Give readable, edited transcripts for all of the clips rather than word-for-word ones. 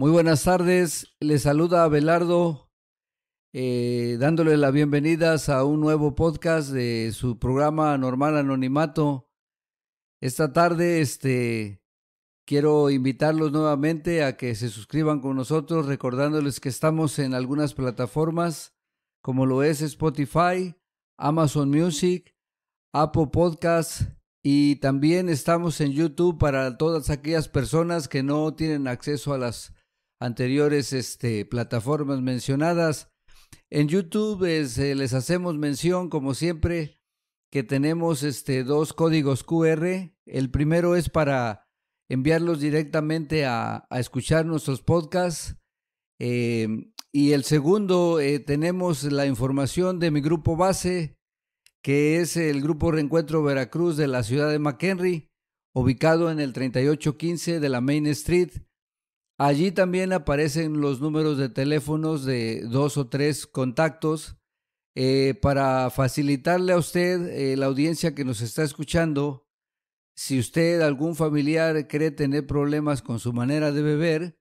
Muy buenas tardes, les saluda Abelardo, dándole las bienvenidas a un nuevo podcast de su programa Normal Anonimato. Esta tarde, quiero invitarlos nuevamente a que se suscriban con nosotros, recordándoles que estamos en algunas plataformas, como lo es Spotify, Amazon Music, Apple Podcasts, y también estamos en YouTube para todas aquellas personas que no tienen acceso a las anteriores plataformas mencionadas. En YouTube les hacemos mención, como siempre, que tenemos dos códigos QR. El primero es para enviarlos directamente a escuchar nuestros podcasts. Y el segundo, tenemos la información de mi grupo base, que es el Grupo Reencuentro Veracruz de la ciudad de McHenry, ubicado en el 3815 de la Main Street. Allí también aparecen los números de teléfonos de 2 o 3 contactos para facilitarle a usted, la audiencia que nos está escuchando. Si usted, algún familiar, cree tener problemas con su manera de beber,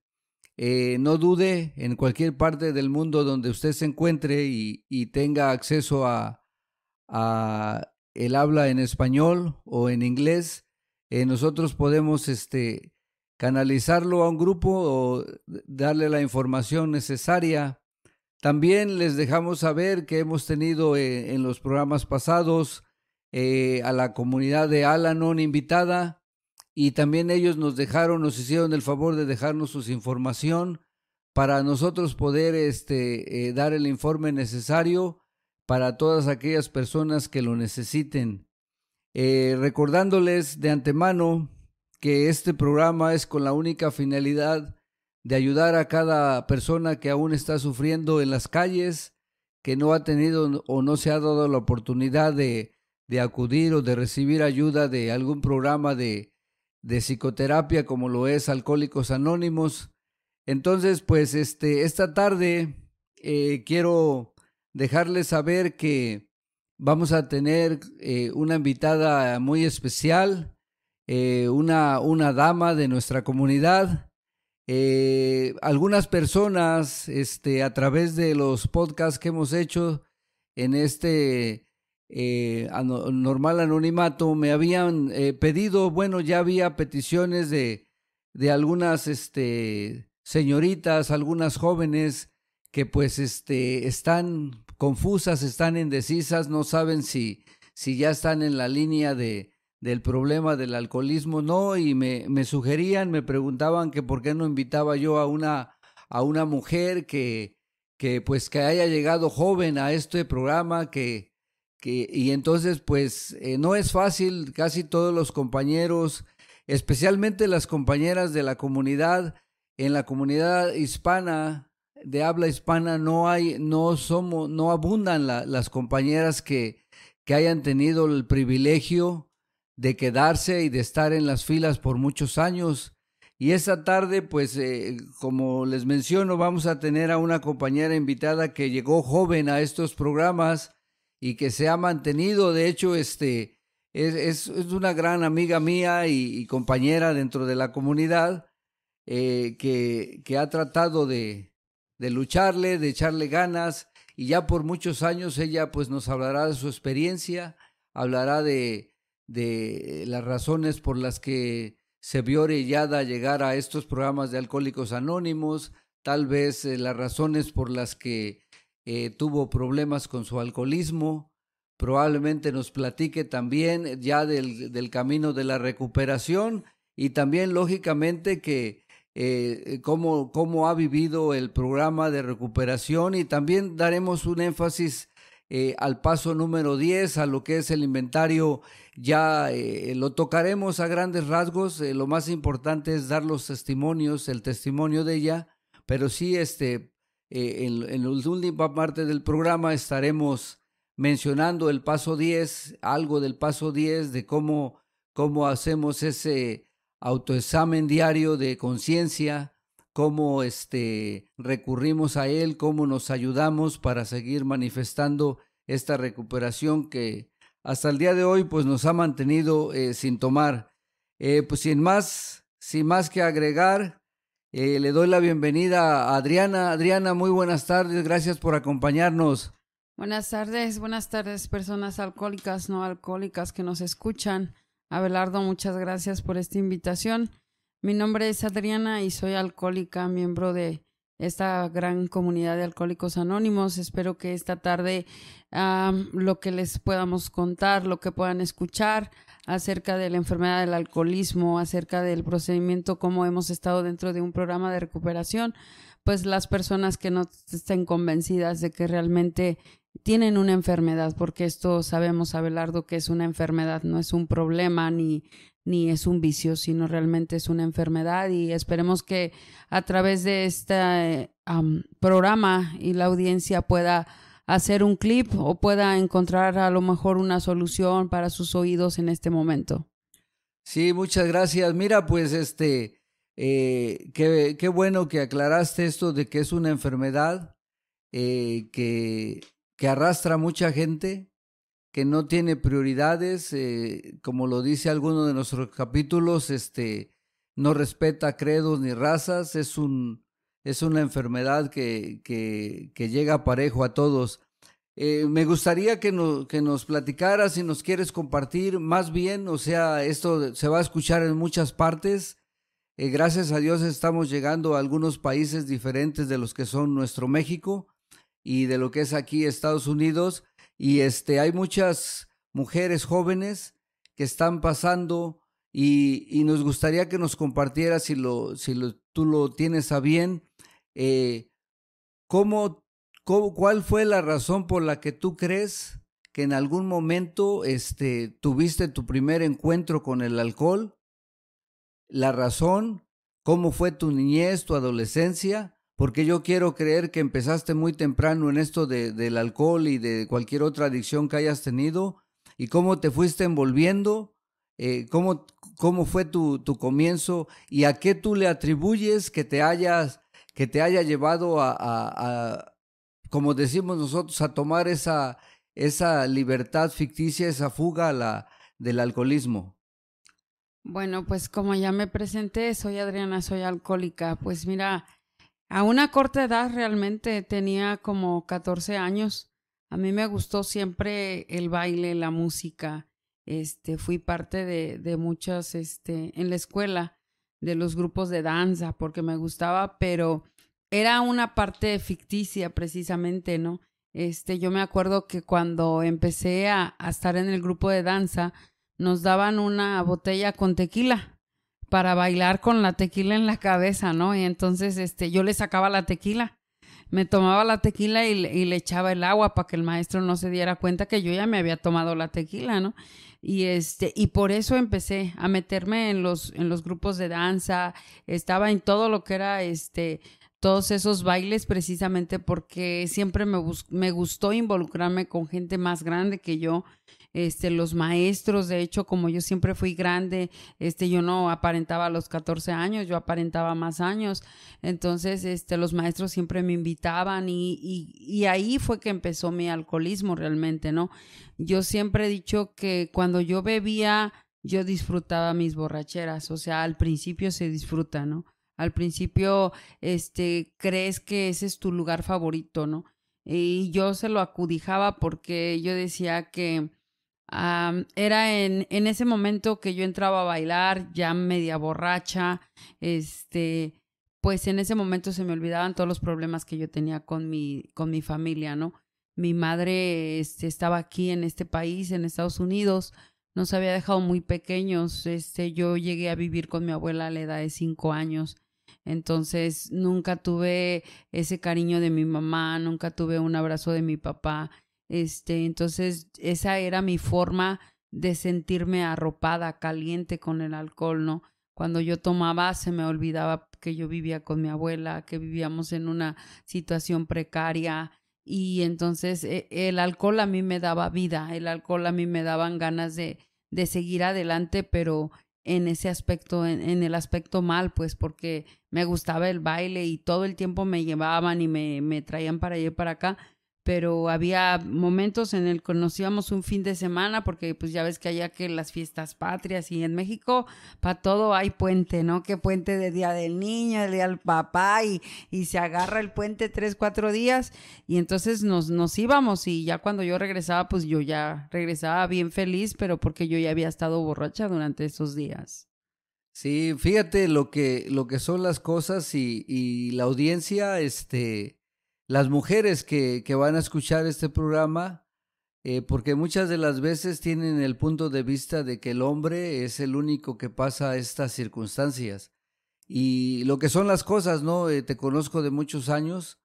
no dude, en cualquier parte del mundo donde usted se encuentre y tenga acceso a el habla en español o en inglés, nosotros podemos canalizarlo a un grupo o darle la información necesaria. También les dejamos saber que hemos tenido en los programas pasados a la comunidad de Al-Anon invitada, y también ellos nos hicieron el favor de dejarnos su información para nosotros poder dar el informe necesario para todas aquellas personas que lo necesiten. Recordándoles de antemano que este programa es con la única finalidad de ayudar a cada persona que aún está sufriendo en las calles, que no ha tenido o no se ha dado la oportunidad de acudir o de recibir ayuda de algún programa de psicoterapia como lo es Alcohólicos Anónimos. Entonces, pues esta tarde quiero dejarles saber que vamos a tener una invitada muy especial, una dama de nuestra comunidad. Algunas personas a través de los podcasts que hemos hecho en Normal Anonimato me habían pedido, bueno, ya había peticiones de algunas señoritas, algunas jóvenes que pues están confusas, están indecisas, no saben si ya están en la línea del problema del alcoholismo, no, y me sugerían, me preguntaban que por qué no invitaba yo a una mujer que pues que haya llegado joven a este programa, y entonces pues no es fácil. Casi todos los compañeros, especialmente las compañeras de la comunidad, en la comunidad hispana, de habla hispana, no abundan las compañeras que hayan tenido el privilegio de quedarse y de estar en las filas por muchos años. Y esta tarde, pues, como les menciono, vamos a tener a una compañera invitada que llegó joven a estos programas y que se ha mantenido. De hecho, es una gran amiga mía y compañera dentro de la comunidad, que ha tratado de lucharle, de echarle ganas, y ya por muchos años ella pues nos hablará de su experiencia, hablará de las razones por las que se vio orillada a llegar a estos programas de Alcohólicos Anónimos, tal vez las razones por las que tuvo problemas con su alcoholismo. Probablemente nos platique también ya del camino de la recuperación, y también lógicamente que cómo ha vivido el programa de recuperación, y también daremos un énfasis al paso número 10, a lo que es el inventario. Ya lo tocaremos a grandes rasgos. Lo más importante es dar los testimonios, el testimonio de ella, pero sí en la última parte del programa estaremos mencionando el paso 10, algo del paso 10, de cómo hacemos ese autoexamen diario de conciencia, cómo recurrimos a él, cómo nos ayudamos para seguir manifestando esta recuperación que hasta el día de hoy pues nos ha mantenido sin tomar. Pues sin más que agregar, Le doy la bienvenida a Adriana. Adriana, muy buenas tardes, gracias por acompañarnos. Buenas tardes, personas alcohólicas, no alcohólicas que nos escuchan. Abelardo, muchas gracias por esta invitación. Mi nombre es Adriana y soy alcohólica, miembro de esta gran comunidad de Alcohólicos Anónimos. Espero que esta tarde lo que les podamos contar, lo que puedan escuchar acerca de la enfermedad del alcoholismo, acerca del procedimiento, cómo hemos estado dentro de un programa de recuperación, pues las personas que no estén convencidas de que realmente tienen una enfermedad, porque esto sabemos, Abelardo, que es una enfermedad, no es un problema ni es un vicio, sino realmente es una enfermedad, y esperemos que a través de este programa y la audiencia pueda hacer un clip o pueda encontrar a lo mejor una solución para sus oídos en este momento. Sí, muchas gracias. Mira, pues qué bueno que aclaraste esto de que es una enfermedad que arrastra a mucha gente, que no tiene prioridades, como lo dice alguno de nuestros capítulos, no respeta credos ni razas, es una enfermedad que llega parejo a todos. Me gustaría que nos platicaras, si nos quieres compartir más bien, o sea, esto se va a escuchar en muchas partes. Gracias a Dios estamos llegando a algunos países diferentes de los que son nuestro México y de lo que es aquí Estados Unidos, y hay muchas mujeres jóvenes que están pasando, y nos gustaría que nos compartieras, tú lo tienes a bien, ¿cuál fue la razón por la que tú crees que en algún momento tuviste tu primer encuentro con el alcohol? La razón, cómo fue tu niñez, tu adolescencia, porque yo quiero creer que empezaste muy temprano en esto del alcohol y de cualquier otra adicción que hayas tenido, y cómo te fuiste envolviendo, cómo fue tu comienzo, y a qué tú le atribuyes que te haya llevado como decimos nosotros, a tomar esa libertad ficticia, esa fuga del alcoholismo. Bueno, pues como ya me presenté, soy Adriana, soy alcohólica. Pues mira, a una corta edad realmente tenía como 14 años. A mí me gustó siempre el baile, la música. Fui parte de muchas, en la escuela, de los grupos de danza, porque me gustaba, pero era una parte ficticia precisamente, ¿no? Yo me acuerdo que cuando empecé a estar en el grupo de danza, nos daban una botella con tequila para bailar con la tequila en la cabeza, ¿no? Y entonces yo le sacaba la tequila, me tomaba la tequila y le echaba el agua para que el maestro no se diera cuenta que yo ya me había tomado la tequila, ¿no? Y por eso empecé a meterme en los grupos de danza, estaba en todo lo que era todos esos bailes, precisamente porque siempre me gustó involucrarme con gente más grande que yo. Los maestros, de hecho, como yo siempre fui grande, yo no aparentaba a los 14 años, yo aparentaba más años. Entonces, los maestros siempre me invitaban y ahí fue que empezó mi alcoholismo realmente, ¿no? Yo siempre he dicho que cuando yo bebía, yo disfrutaba mis borracheras, o sea, al principio se disfruta, ¿no? Al principio, crees que ese es tu lugar favorito, ¿no? Y yo se lo acudijaba porque yo decía que era en ese momento que yo entraba a bailar, ya media borracha, pues en ese momento se me olvidaban todos los problemas que yo tenía con mi familia, ¿no? Mi madre, estaba aquí en este país, en Estados Unidos, nos había dejado muy pequeños, yo llegué a vivir con mi abuela a la edad de 5 años. Entonces nunca tuve ese cariño de mi mamá, nunca tuve un abrazo de mi papá. Entonces esa era mi forma de sentirme arropada, caliente con el alcohol, ¿no? Cuando yo tomaba se me olvidaba que yo vivía con mi abuela, que vivíamos en una situación precaria, y entonces el alcohol a mí me daba vida, el alcohol a mí me daban ganas de seguir adelante, pero en ese aspecto, en el aspecto mal, pues porque me gustaba el baile y todo el tiempo me llevaban y me traían para allá y para acá, pero había momentos en el que nos íbamos un fin de semana, porque pues ya ves que allá que las fiestas patrias y en México para todo hay puente, ¿no? Que puente de Día del Niño, el Día del Papá y se agarra el puente 3, 4 días y entonces nos íbamos y ya cuando yo regresaba pues yo ya regresaba bien feliz, pero porque yo ya había estado borracha durante esos días. Sí, fíjate lo que son las cosas y la audiencia, las mujeres que van a escuchar este programa, porque muchas de las veces tienen el punto de vista de que el hombre es el único que pasa estas circunstancias. Y lo que son las cosas, ¿no? Te conozco de muchos años,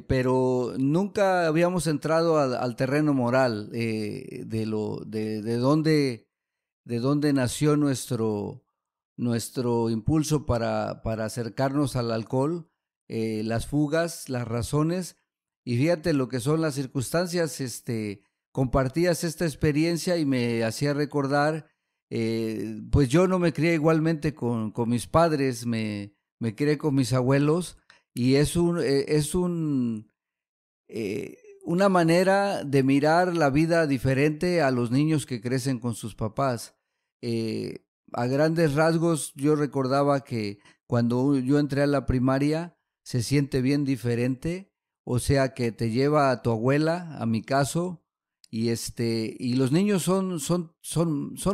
pero nunca habíamos entrado al terreno moral de dónde nació nuestro impulso para acercarnos al alcohol, las fugas, las razones, y fíjate lo que son las circunstancias, compartías esta experiencia y me hacía recordar, pues yo no me crié igualmente con mis padres, me crié con mis abuelos, y una manera de mirar la vida diferente a los niños que crecen con sus papás. A grandes rasgos, yo recordaba que cuando yo entré a la primaria se siente bien diferente, o sea que te lleva a tu abuela, a mi caso, y los niños son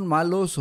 malos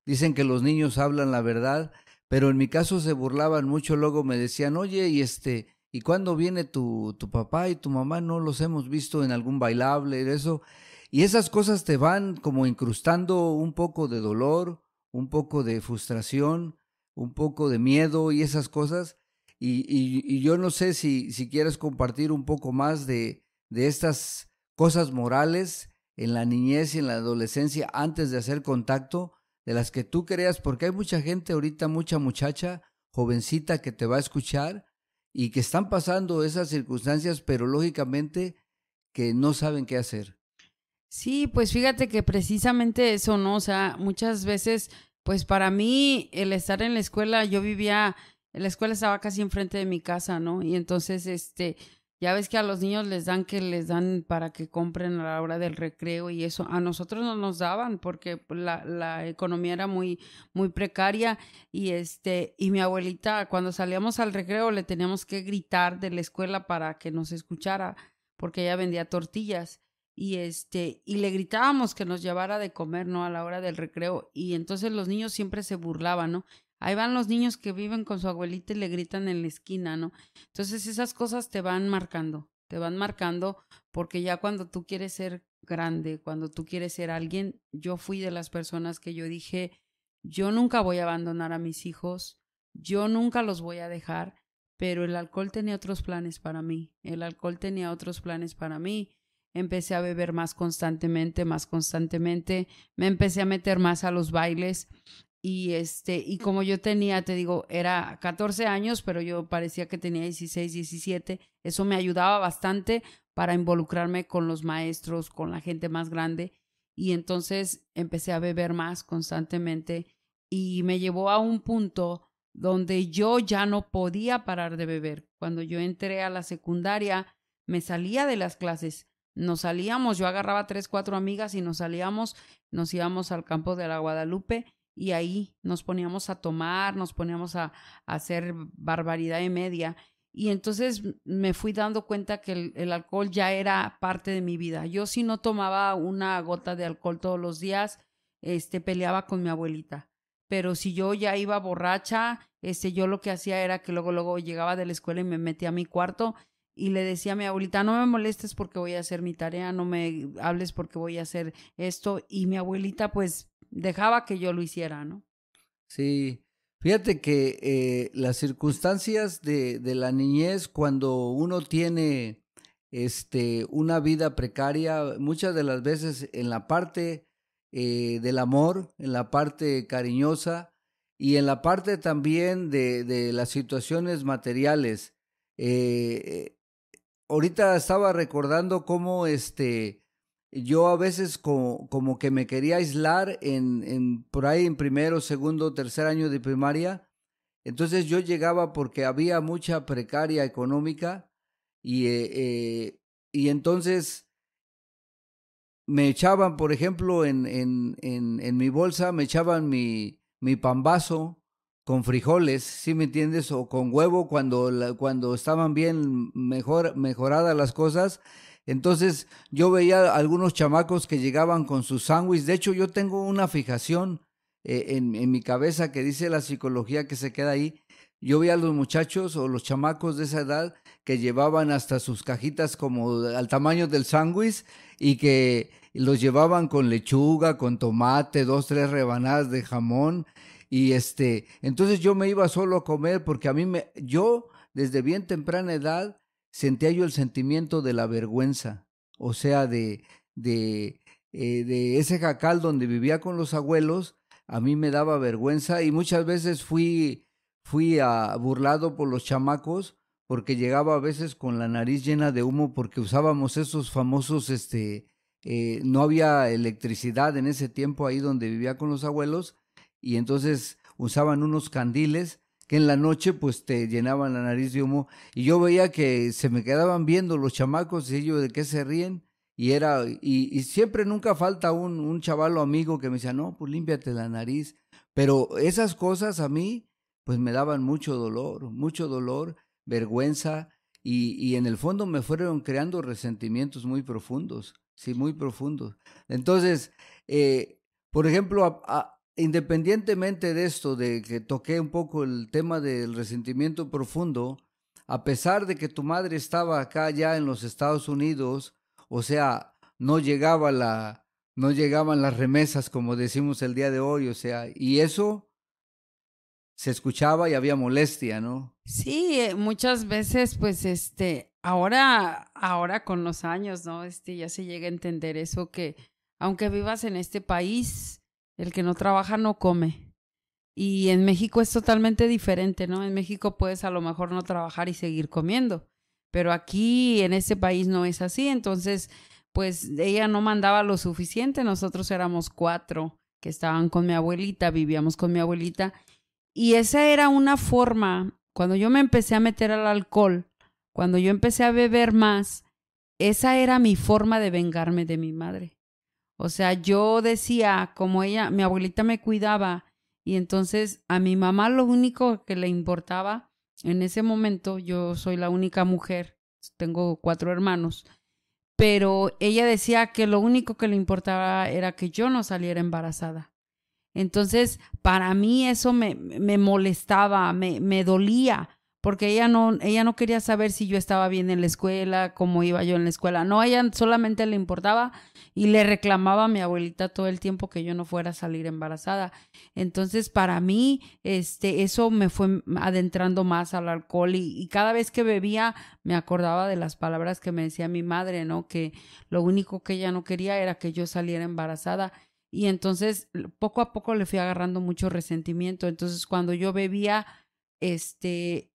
dicen que los niños hablan la verdad, pero en mi caso se burlaban mucho, luego me decían, oye, ¿y cuándo viene tu papá y tu mamá? No los hemos visto en algún bailable, eso. Y esas cosas te van como incrustando un poco de dolor, un poco de frustración, un poco de miedo y esas cosas. Y yo no sé si quieres compartir un poco más de estas cosas morales en la niñez y en la adolescencia antes de hacer contacto, de las que tú creas, porque hay mucha gente ahorita, mucha muchacha, jovencita que te va a escuchar y que están pasando esas circunstancias, pero lógicamente que no saben qué hacer. Sí, pues fíjate que precisamente eso, ¿no? O sea, muchas veces, pues para mí el estar en la escuela, la escuela estaba casi enfrente de mi casa, ¿no? Y entonces, ya ves que a los niños les dan para que compren a la hora del recreo y eso, a nosotros no nos daban porque pues, la economía era muy, muy precaria y mi abuelita, cuando salíamos al recreo le teníamos que gritar de la escuela para que nos escuchara porque ella vendía tortillas y le gritábamos que nos llevara de comer, ¿no? A la hora del recreo y entonces los niños siempre se burlaban, ¿no? Ahí van los niños que viven con su abuelita y le gritan en la esquina, ¿no? Entonces esas cosas te van marcando porque ya cuando tú quieres ser grande, cuando tú quieres ser alguien, yo fui de las personas que yo dije, yo nunca voy a abandonar a mis hijos, yo nunca los voy a dejar, pero el alcohol tenía otros planes para mí, el alcohol tenía otros planes para mí. Empecé a beber más constantemente, me empecé a meter más a los bailes y como yo tenía, te digo, era 14 años, pero yo parecía que tenía 16, 17, eso me ayudaba bastante para involucrarme con los maestros, con la gente más grande y entonces empecé a beber más constantemente y me llevó a un punto donde yo ya no podía parar de beber. Cuando yo entré a la secundaria, me salía de las clases, nos salíamos, yo agarraba 3, 4 amigas y nos salíamos, nos íbamos al campo de la Guadalupe y ahí nos poníamos a tomar, nos poníamos a hacer barbaridad y media. Y entonces me fui dando cuenta que el alcohol ya era parte de mi vida. Yo si no tomaba una gota de alcohol todos los días, peleaba con mi abuelita. Pero si yo ya iba borracha, yo lo que hacía era que luego llegaba de la escuela y me metía a mi cuarto y le decía a mi abuelita, no me molestes porque voy a hacer mi tarea, no me hables porque voy a hacer esto. Y mi abuelita pues dejaba que yo lo hiciera, ¿no? Sí, fíjate que las circunstancias de la niñez, cuando uno tiene una vida precaria, muchas de las veces en la parte del amor, en la parte cariñosa y en la parte también de las situaciones materiales. Eh, Ahorita estaba recordando cómo yo a veces como que me quería aislar por ahí en primero, segundo, tercer año de primaria. Entonces yo llegaba porque había mucha precaria económica y y entonces me echaban, por ejemplo, en mi bolsa, me echaban mi pambazo con frijoles, ¿sí me entiendes? O con huevo cuando estaban bien mejoradas las cosas. Entonces yo veía algunos chamacos que llegaban con sus sándwiches. De hecho, yo tengo una fijación en mi cabeza que dice la psicología que se queda ahí. Yo veía a los muchachos o los chamacos de esa edad que llevaban hasta sus cajitas como al tamaño del sándwich y que los llevaban con lechuga, con tomate, 2, 3 rebanadas de jamón. Y entonces yo me iba solo a comer porque yo desde bien temprana edad sentía yo el sentimiento de la vergüenza, o sea, de ese jacal donde vivía con los abuelos, a mí me daba vergüenza y muchas veces fui burlado por los chamacos porque llegaba a veces con la nariz llena de humo porque usábamos esos famosos, no había electricidad en ese tiempo ahí donde vivía con los abuelos y entonces usaban unos candiles que en la noche pues te llenaban la nariz de humo y yo veía que se me quedaban viendo los chamacos y ellos de qué se ríen y siempre nunca falta un chavalo amigo que me decía, no, pues límpiate la nariz, pero esas cosas a mí pues me daban mucho dolor, vergüenza y en el fondo me fueron creando resentimientos muy profundos, sí, muy profundos. Entonces, por ejemplo, independientemente de esto, de que toqué un poco el tema del resentimiento profundo, a pesar de que tu madre estaba acá ya en los Estados Unidos, o sea, no llegaban las remesas como decimos el día de hoy, o sea, y eso se escuchaba y había molestia, ¿no? Sí, muchas veces, pues, ahora con los años, ¿no? Ya se llega a entender eso que, aunque vivas en este país, el que no trabaja no come. Y en México es totalmente diferente, ¿no? En México puedes a lo mejor no trabajar y seguir comiendo, pero aquí en este país no es así. Entonces, pues ella no mandaba lo suficiente. Nosotros éramos 4 que estaban con mi abuelita, vivíamos con mi abuelita. Y esa era una forma, cuando yo me empecé a meter al alcohol, cuando yo empecé a beber más, esa era mi forma de vengarme de mi madre. O sea, yo decía, como mi abuelita me cuidaba, y entonces a mi mamá lo único que le importaba en ese momento, yo soy la única mujer, tengo 4 hermanos, pero ella decía que lo único que le importaba era que yo no saliera embarazada. Entonces, para mí eso me molestaba, me dolía, porque ella no quería saber si yo estaba bien en la escuela, cómo iba yo en la escuela. No, a ella solamente le importaba y le reclamaba a mi abuelita todo el tiempo que yo no fuera a salir embarazada. Entonces, para mí, eso me fue adentrando más al alcohol y cada vez que bebía me acordaba de las palabras que me decía mi madre, ¿no? Que lo único que ella no quería era que yo saliera embarazada. Y entonces poco a poco le fui agarrando mucho resentimiento. Entonces cuando yo bebía,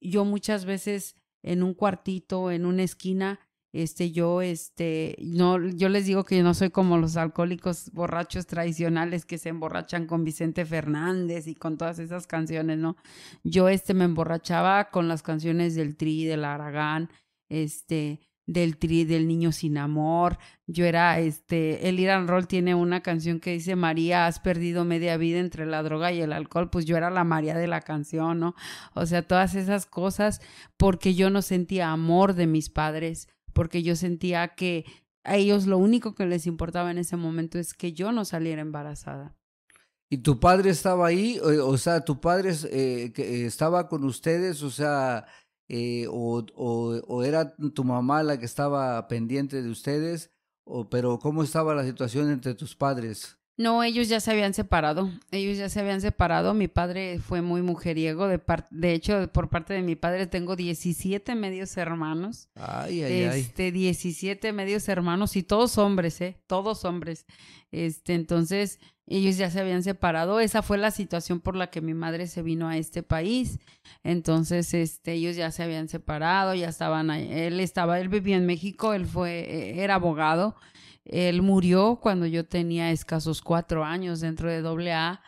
yo muchas veces en un cuartito, en una esquina, no, yo les digo que yo no soy como los alcohólicos borrachos tradicionales que se emborrachan con Vicente Fernández y con todas esas canciones, ¿no? Yo, me emborrachaba con las canciones del Tri, del Aragán, del Tri, del Niño Sin Amor. Yo era, el Irán Roll tiene una canción que dice, María, has perdido media vida entre la droga y el alcohol. Pues yo era la María de la canción, ¿no? O sea, todas esas cosas porque yo no sentía amor de mis padres, porque yo sentía que a ellos lo único que les importaba en ese momento es que yo no saliera embarazada. ¿Y tu padre estaba ahí? O sea, ¿tu padre que estaba con ustedes? O sea, o era tu mamá la que estaba pendiente de ustedes, pero ¿cómo estaba la situación entre tus padres? No, ellos ya se habían separado. Ellos ya se habían separado. Mi padre fue muy mujeriego. De hecho, por parte de mi padre tengo 17 medios hermanos. Ay, ay, ay. 17 medios hermanos y todos hombres, todos hombres. Entonces, ellos ya se habían separado. Esa fue la situación por la que mi madre se vino a este país. Entonces, ellos ya se habían separado, ya estaban ahí. Él vivía en México, era abogado. Él murió cuando yo tenía escasos 4 años dentro de AA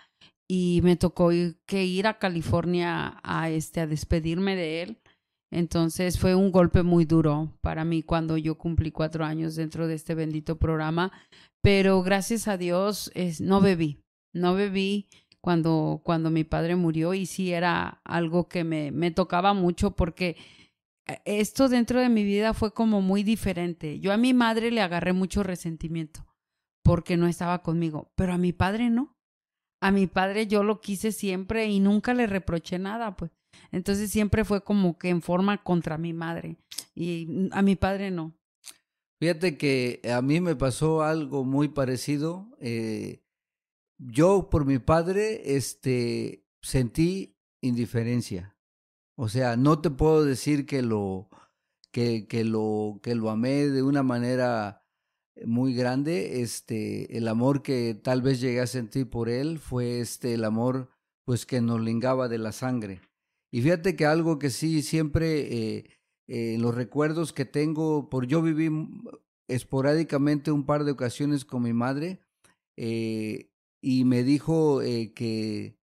y me tocó ir a California a despedirme de él. Entonces fue un golpe muy duro para mí cuando yo cumplí 4 años dentro de este bendito programa, pero gracias a Dios no bebí cuando mi padre murió y sí era algo que me tocaba mucho porque esto dentro de mi vida fue como muy diferente. Yo a mi madre le agarré mucho resentimiento porque no estaba conmigo, pero a mi padre no. A mi padre yo lo quise siempre y nunca le reproché nada, pues. Entonces siempre fue como que en forma contra mi madre y a mi padre no. Fíjate que a mí me pasó algo muy parecido. Yo por mi padre, sentí indiferencia. O sea, no te puedo decir que lo amé de una manera muy grande. El amor que tal vez llegué a sentir por él fue el amor pues que nos lingaba de la sangre. Y fíjate que algo que sí siempre los recuerdos que tengo, por yo viví esporádicamente un par de ocasiones con mi madre, y me dijo que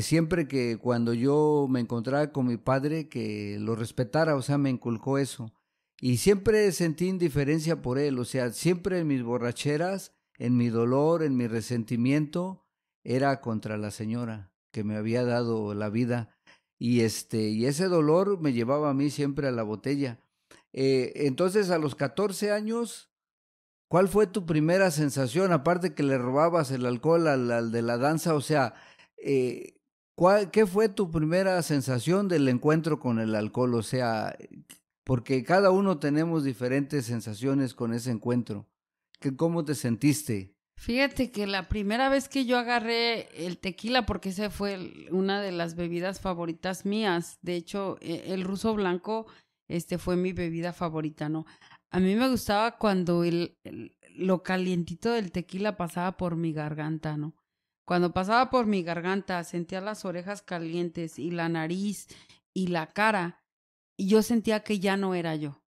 siempre que cuando yo me encontraba con mi padre, que lo respetara, o sea, me inculcó eso. Y siempre sentí indiferencia por él, o sea, siempre en mis borracheras, en mi dolor, en mi resentimiento, era contra la señora que me había dado la vida. Y ese dolor me llevaba a mí siempre a la botella. Entonces, a los 14 años, ¿cuál fue tu primera sensación? Aparte que le robabas el alcohol al de la danza, o sea, ¿qué fue tu primera sensación del encuentro con el alcohol? O sea, porque cada uno tenemos diferentes sensaciones con ese encuentro. ¿Cómo te sentiste? Fíjate que la primera vez que yo agarré el tequila, porque esa fue una de las bebidas favoritas mías, de hecho, el ruso blanco, fue mi bebida favorita, ¿no? A mí me gustaba cuando lo calientito del tequila pasaba por mi garganta, ¿no? Cuando pasaba por mi garganta, sentía las orejas calientes y la nariz y la cara, y yo sentía que ya no era yo.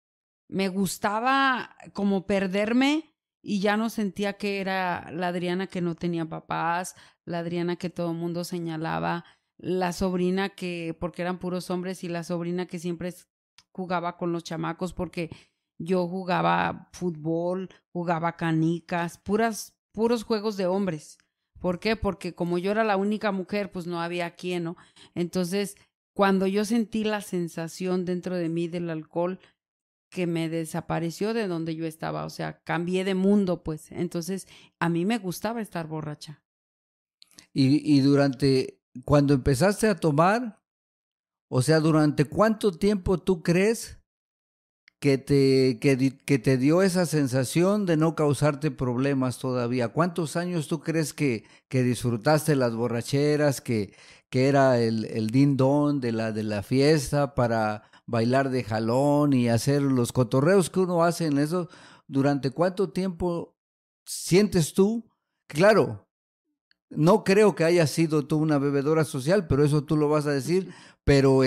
Me gustaba como perderme y ya no sentía que era la Adriana que no tenía papás, la Adriana que todo el mundo señalaba, la sobrina que, porque eran puros hombres, y la sobrina que siempre jugaba con los chamacos porque yo jugaba fútbol, jugaba canicas, puros juegos de hombres. ¿Por qué? Porque como yo era la única mujer, pues no había quien, ¿no? Entonces, cuando yo sentí la sensación dentro de mí del alcohol, que me desapareció de donde yo estaba, o sea, cambié de mundo, pues. Entonces, a mí me gustaba estar borracha. Y cuando empezaste a tomar, o sea, ¿durante cuánto tiempo tú crees que te dio esa sensación de no causarte problemas todavía? ¿Cuántos años tú crees que disfrutaste las borracheras, que era el din don de la fiesta para bailar de jalón y hacer los cotorreos que uno hace en eso? ¿Durante cuánto tiempo sientes tú? Claro, no creo que haya sido tú una bebedora social, pero eso tú lo vas a decir. Pero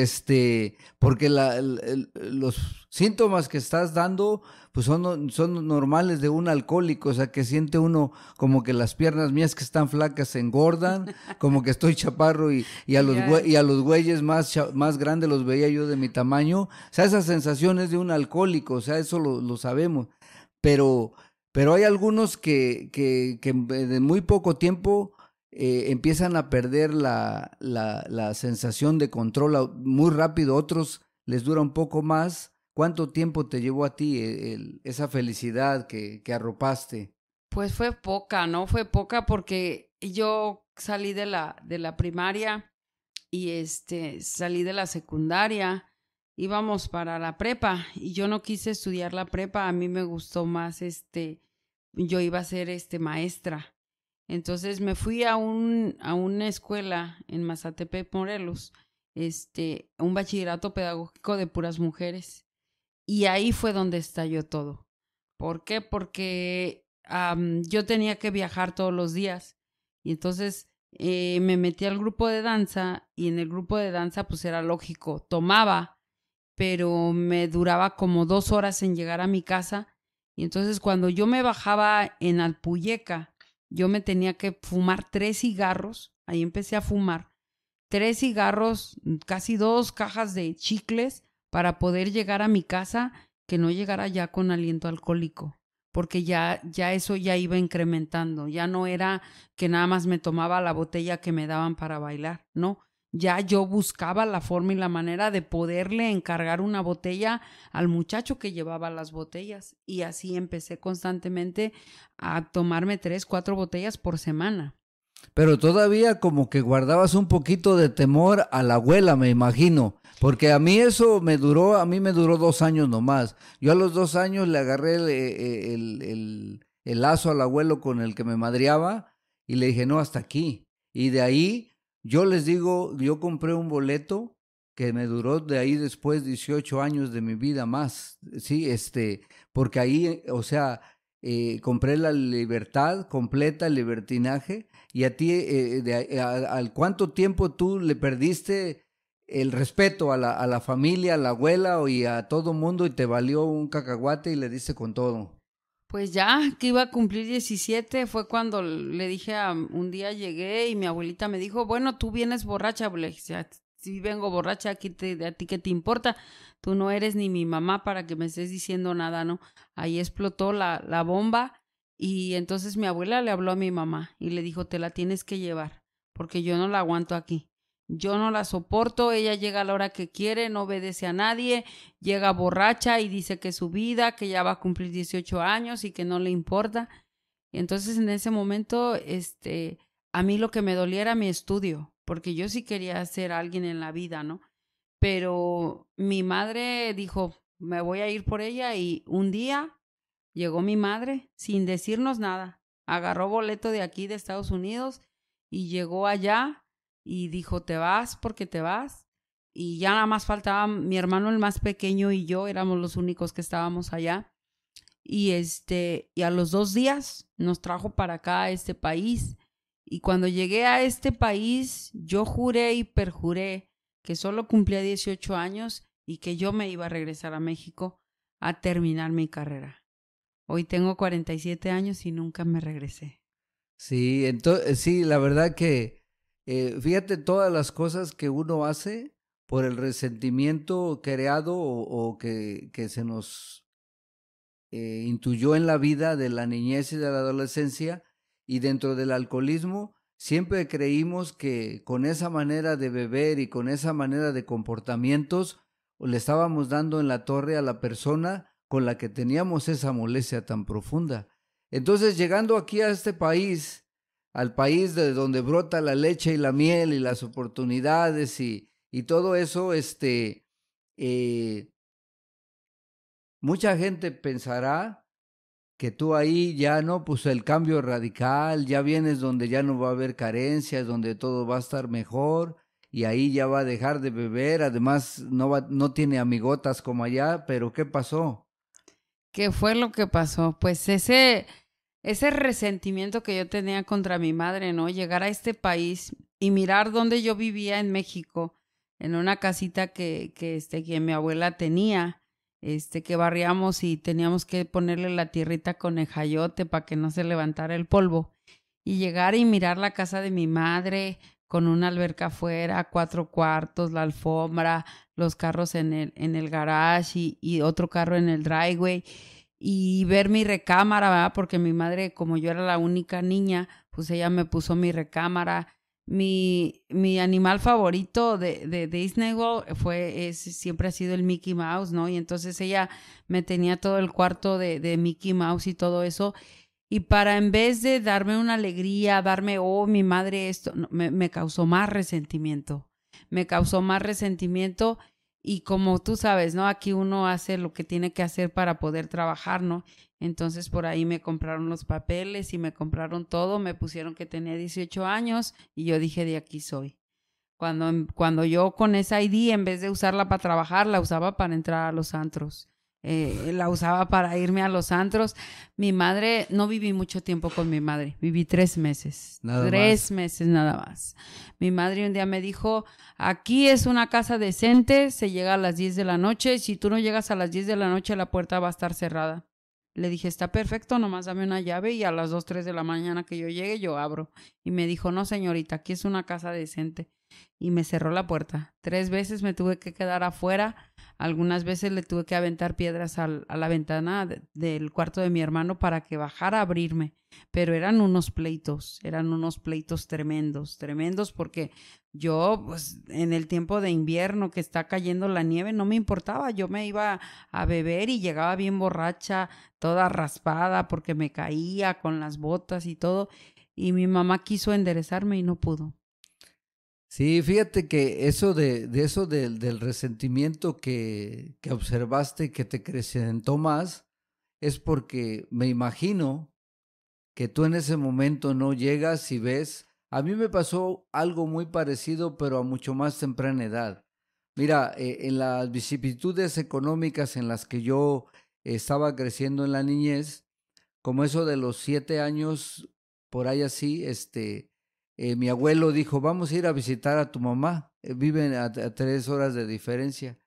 porque los síntomas que estás dando, pues son normales de un alcohólico. O sea, que siente uno como que las piernas mías que están flacas se engordan, como que estoy chaparro y a los güeyes más grandes los veía yo de mi tamaño. O sea, esas sensaciones de un alcohólico, o sea, eso lo sabemos. Pero, pero hay algunos que de muy poco tiempo empiezan a perder la sensación de control muy rápido, otros les dura un poco más. ¿Cuánto tiempo te llevó a ti esa felicidad que arropaste? Pues fue poca, ¿no? Fue poca porque yo salí de la primaria y salí de la secundaria, íbamos para la prepa y yo no quise estudiar la prepa, a mí me gustó más yo iba a ser maestra. Entonces me fui a una escuela en Mazatepec, Morelos, un bachillerato pedagógico de puras mujeres. Y ahí fue donde estalló todo. ¿Por qué? Porque yo tenía que viajar todos los días. Y entonces me metí al grupo de danza y en el grupo de danza pues era lógico, tomaba, pero me duraba como 2 horas en llegar a mi casa. Y entonces cuando yo me bajaba en Alpuyeca, yo me tenía que fumar 3 cigarros, ahí empecé a fumar 3 cigarros, casi 2 cajas de chicles para poder llegar a mi casa, que no llegara ya con aliento alcohólico, porque ya eso ya iba incrementando, ya no era que nada más me tomaba la botella que me daban para bailar, no, ya yo buscaba la forma y la manera de poderle encargar una botella al muchacho que llevaba las botellas, y así empecé constantemente a tomarme 3, 4 botellas por semana. Pero todavía como que guardabas un poquito de temor a la abuela, me imagino. Porque a mí a mí me duró 2 años nomás. Yo a los 2 años le agarré el lazo al abuelo con el que me madreaba y le dije, no, hasta aquí. Y de ahí, yo les digo, yo compré un boleto que me duró de ahí después 18 años de mi vida más. Sí, porque ahí, o sea, compré la libertad completa, el libertinaje. Y a ti, ¿al cuánto tiempo tú le perdiste el respeto a la familia, a la abuela y a todo mundo y te valió un cacahuate y le diste con todo? Pues ya que iba a cumplir 17 fue cuando le dije, un día llegué y mi abuelita me dijo, bueno, tú vienes borracha. Le dije, si vengo borracha, ¿a ti qué te importa? Tú no eres ni mi mamá para que me estés diciendo nada, ¿no? Ahí explotó la bomba. Y entonces mi abuela le habló a mi mamá y le dijo, te la tienes que llevar, porque yo no la aguanto aquí. Yo no la soporto, ella llega a la hora que quiere, no obedece a nadie, llega borracha y dice que es su vida, que ya va a cumplir 18 años y que no le importa. Y entonces en ese momento, a mí lo que me dolía era mi estudio, porque yo sí quería ser alguien en la vida, ¿no? Pero mi madre dijo, me voy a ir por ella, y un día llegó mi madre sin decirnos nada. Agarró boleto de aquí de Estados Unidos y llegó allá y dijo, te vas porque te vas. Y ya nada más faltaba mi hermano el más pequeño y yo, éramos los únicos que estábamos allá. Y a los 2 días nos trajo para acá a este país. Y cuando llegué a este país, yo juré y perjuré que solo cumplía 18 años y que yo me iba a regresar a México a terminar mi carrera. Hoy tengo 47 años y nunca me regresé. Sí, entonces, sí, la verdad que fíjate todas las cosas que uno hace por el resentimiento creado o que se nos intuyó en la vida de la niñez y de la adolescencia, y dentro del alcoholismo siempre creímos que con esa manera de beber y con esa manera de comportamientos le estábamos dando en la torre a la persona con la que teníamos esa molestia tan profunda. Entonces, llegando aquí a este país, al país de donde brota la leche y la miel y las oportunidades y todo eso, mucha gente pensará que tú ahí ya no, pues el cambio radical, ya vienes donde ya no va a haber carencias, donde todo va a estar mejor y ahí ya va a dejar de beber, además no tiene amigotas como allá, pero ¿qué pasó? ¿Qué fue lo que pasó? Pues ese resentimiento que yo tenía contra mi madre, ¿no? Llegar a este país y mirar dónde yo vivía en México, en una casita que mi abuela tenía, que barríamos y teníamos que ponerle la tierrita con ejayote para que no se levantara el polvo. Y llegar y mirar la casa de mi madre con una alberca afuera, 4 cuartos, la alfombra, los carros en el garage y otro carro en el driveway, y ver mi recámara, ¿verdad? Porque mi madre, como yo era la única niña, pues ella me puso mi recámara. Mi animal favorito de Disney World siempre ha sido el Mickey Mouse, ¿no? Y entonces ella me tenía todo el cuarto de Mickey Mouse y todo eso. Y para, en vez de darme una alegría, darme, oh, mi madre esto, no, me causó más resentimiento. Me causó más resentimiento. Y como tú sabes, ¿no? Aquí uno hace lo que tiene que hacer para poder trabajar, ¿no? Entonces por ahí me compraron los papeles y me compraron todo, me pusieron que tenía 18 años y yo dije, de aquí soy. Cuando yo con esa ID, en vez de usarla para trabajar, la usaba para entrar a los antros. La usaba para irme a los antros. Mi madre, no viví mucho tiempo con mi madre, viví 3 meses. Nada 3 más. meses nada más. Mi madre un día me dijo, aquí es una casa decente, se llega a las 10 de la noche, si tú no llegas a las 10 de la noche la puerta va a estar cerrada. Le dije, está perfecto, nomás dame una llave y a las 2, 3 de la mañana que yo llegue yo abro. Y me dijo, no señorita, aquí es una casa decente. y me cerró la puerta. 3 veces me tuve que quedar afuera. Algunas veces le tuve que aventar piedras a la ventana del cuarto de mi hermano para que bajara a abrirme. Pero eran unos pleitos tremendos, tremendos, porque yo, pues, en el tiempo de invierno que está cayendo la nieve, no me importaba. Yo me iba a beber y llegaba bien borracha, toda raspada, porque me caía con las botas y todo. Y mi mamá quiso enderezarme y no pudo. Sí, fíjate que eso del resentimiento que observaste que te acrecentó más es porque me imagino que tú en ese momento no llegas y ves. A mí me pasó algo muy parecido, pero a mucho más temprana edad. Mira, en las vicisitudes económicas en las que yo estaba creciendo en la niñez, como eso de los 7 años, por ahí así, mi abuelo dijo, vamos a ir a visitar a tu mamá, viven a 3 horas de diferencia.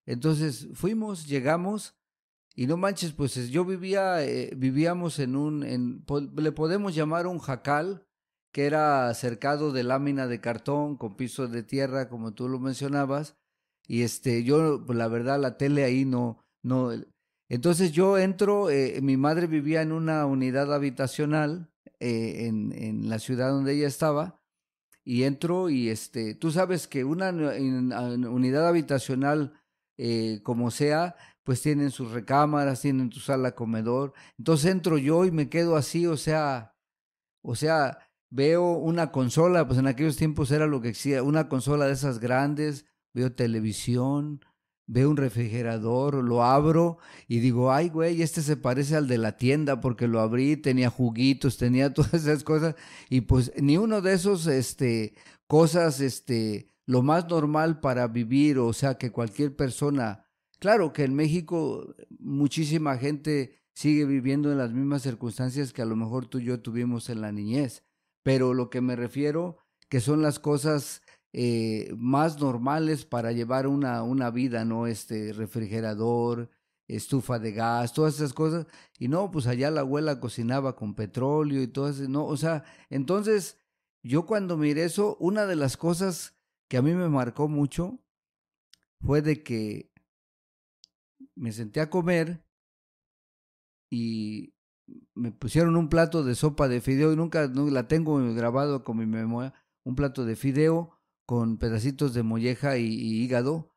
Entonces fuimos, llegamos y no manches, pues yo vivíamos le podemos llamar un jacal, que era cercado de lámina de cartón con piso de tierra, como tú lo mencionabas, y yo, pues la verdad, la tele ahí no. Entonces yo entro, mi madre vivía en una unidad habitacional en la ciudad donde ella estaba, y entro y tú sabes que una unidad habitacional, como sea, pues tienen sus recámaras, tienen tu sala comedor. Entonces entro yo y me quedo así, o sea, veo una consola, pues en aquellos tiempos era lo que existía, una consola de esas grandes, veo televisión, veo un refrigerador, lo abro y digo, ay, güey, este se parece al de la tienda porque lo abrí, tenía juguitos, tenía todas esas cosas y pues ni uno de esos, cosas, lo más normal para vivir, o sea, que cualquier persona, claro que en México muchísima gente sigue viviendo en las mismas circunstancias que a lo mejor tú y yo tuvimos en la niñez, pero lo que me refiero que son las cosas más normales para llevar una vida, ¿no? Refrigerador, estufa de gas, todas esas cosas. Y no, pues allá la abuela cocinaba con petróleo y todo eso, ¿no? O sea, entonces yo cuando miré eso, una de las cosas que a mí me marcó mucho fue de que me senté a comer y me pusieron un plato de sopa de fideo y nunca no, la tengo grabado con mi memoria, un plato de fideo con pedacitos de molleja y hígado.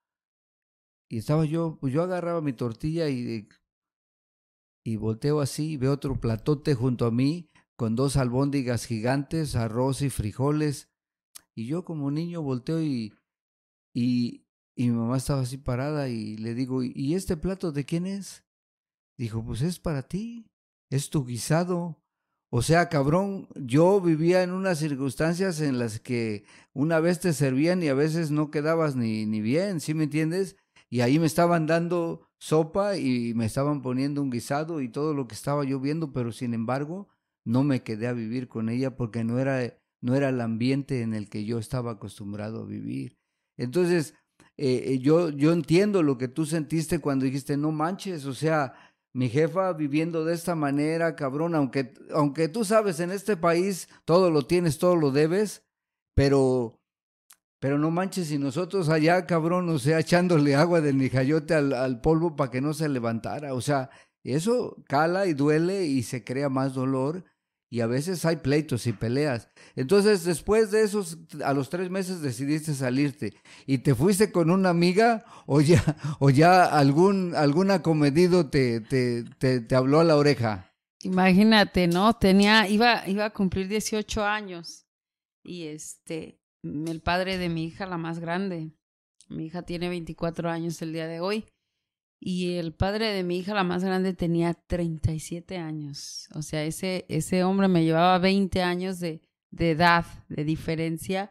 Y estaba yo, pues yo agarraba mi tortilla y volteo así, y veo otro platote junto a mí con 2 albóndigas gigantes, arroz y frijoles. Y yo como niño volteo y, y mi mamá estaba así parada y le digo, ¿y este plato de quién es? Dijo, pues es para ti, es tu guisado. O sea, cabrón, yo vivía en unas circunstancias en las que una vez te servían y a veces no quedabas ni bien, ¿sí me entiendes? Y ahí me estaban dando sopa y me estaban poniendo un guisado y todo lo que estaba yo viendo, pero sin embargo no me quedé a vivir con ella porque no era el ambiente en el que yo estaba acostumbrado a vivir. Entonces, yo entiendo lo que tú sentiste cuando dijiste, no manches, o sea, mi jefa viviendo de esta manera, cabrón, aunque tú sabes, en este país todo lo tienes, todo lo debes, pero, pero no manches, y nosotros allá, cabrón, o sea, echándole agua del nijayote al polvo para que no se levantara, o sea, eso cala y duele y se crea más dolor y a veces hay pleitos y peleas. Entonces, después de esos, a los 3 meses decidiste salirte y te fuiste con una amiga o ya algún acomedido te habló a la oreja. Imagínate, ¿no? Iba a cumplir 18 años y el padre de mi hija, la más grande, mi hija tiene 24 años el día de hoy, y el padre de mi hija, la más grande, tenía 37 años. O sea, ese hombre me llevaba 20 años de edad, de diferencia,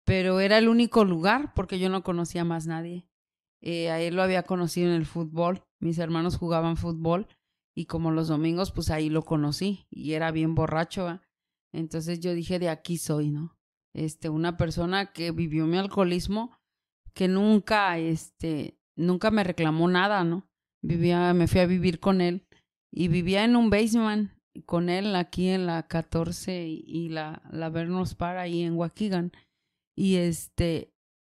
pero era el único lugar porque yo no conocía más nadie. A él lo había conocido en el fútbol, mis hermanos jugaban fútbol y como los domingos, pues ahí lo conocí y era bien borracho, ¿eh? Entonces yo dije, de aquí soy, ¿no? Una persona que vivió mi alcoholismo, que nunca me reclamó nada, ¿no? Me fui a vivir con él y vivía en un basement con él aquí en la 14 y la Vernos Par ahí en Waukegan. y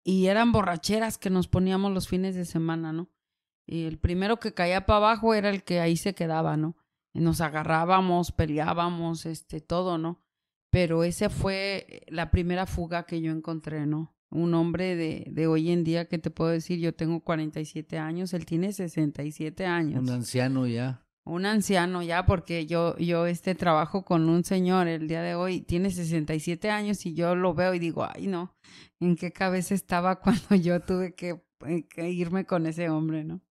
y eran borracheras que nos poníamos los fines de semana, ¿no? Y el primero que caía para abajo era el que ahí se quedaba, ¿no? Y nos agarrábamos, peleábamos, todo, ¿no? Pero esa fue la primera fuga que yo encontré, ¿no? Un hombre de hoy en día, que te puedo decir, yo tengo 47 años, él tiene 67 años. Un anciano ya. Un anciano ya, porque yo trabajo con un señor el día de hoy, tiene 67 años y yo lo veo y digo, ay no, ¿en qué cabeza estaba cuando yo tuve que irme con ese hombre, no?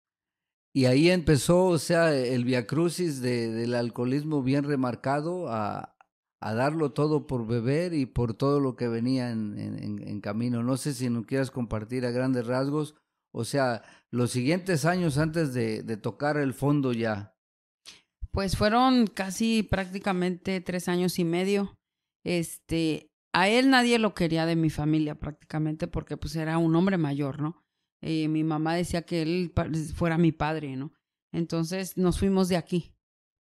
Y ahí empezó, o sea, el viacrucis del alcoholismo bien remarcado a darlo todo por beber y por todo lo que venía en camino. No sé si nos quieras compartir a grandes rasgos, o sea, los siguientes años antes de tocar el fondo ya. Pues fueron casi prácticamente 3 años y medio. A él nadie lo quería de mi familia prácticamente porque pues era un hombre mayor, ¿no? Mi mamá decía que él fuera mi padre, ¿no? Entonces nos fuimos de aquí,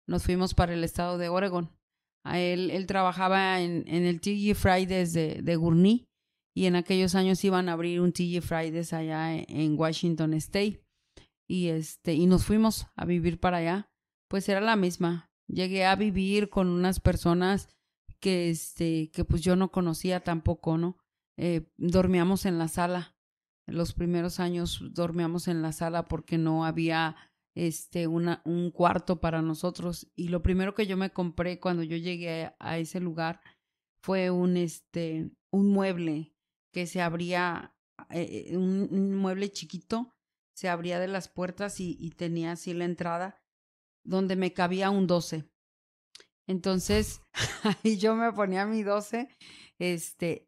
nos fuimos para el estado de Oregon. Él trabajaba en el TG Fridays de Gurnee, y en aquellos años iban a abrir un TG Fridays allá en Washington State, y nos fuimos a vivir para allá. Pues era la misma. Llegué a vivir con unas personas que pues yo no conocía tampoco, ¿no? Dormíamos en la sala. Los primeros años dormíamos en la sala porque no había un cuarto para nosotros. Y lo primero que yo me compré cuando yo llegué a ese lugar fue un mueble que se abría, un mueble chiquito, se abría de las puertas y tenía así la entrada donde me cabía un 12. Entonces, ahí yo me ponía mi 12.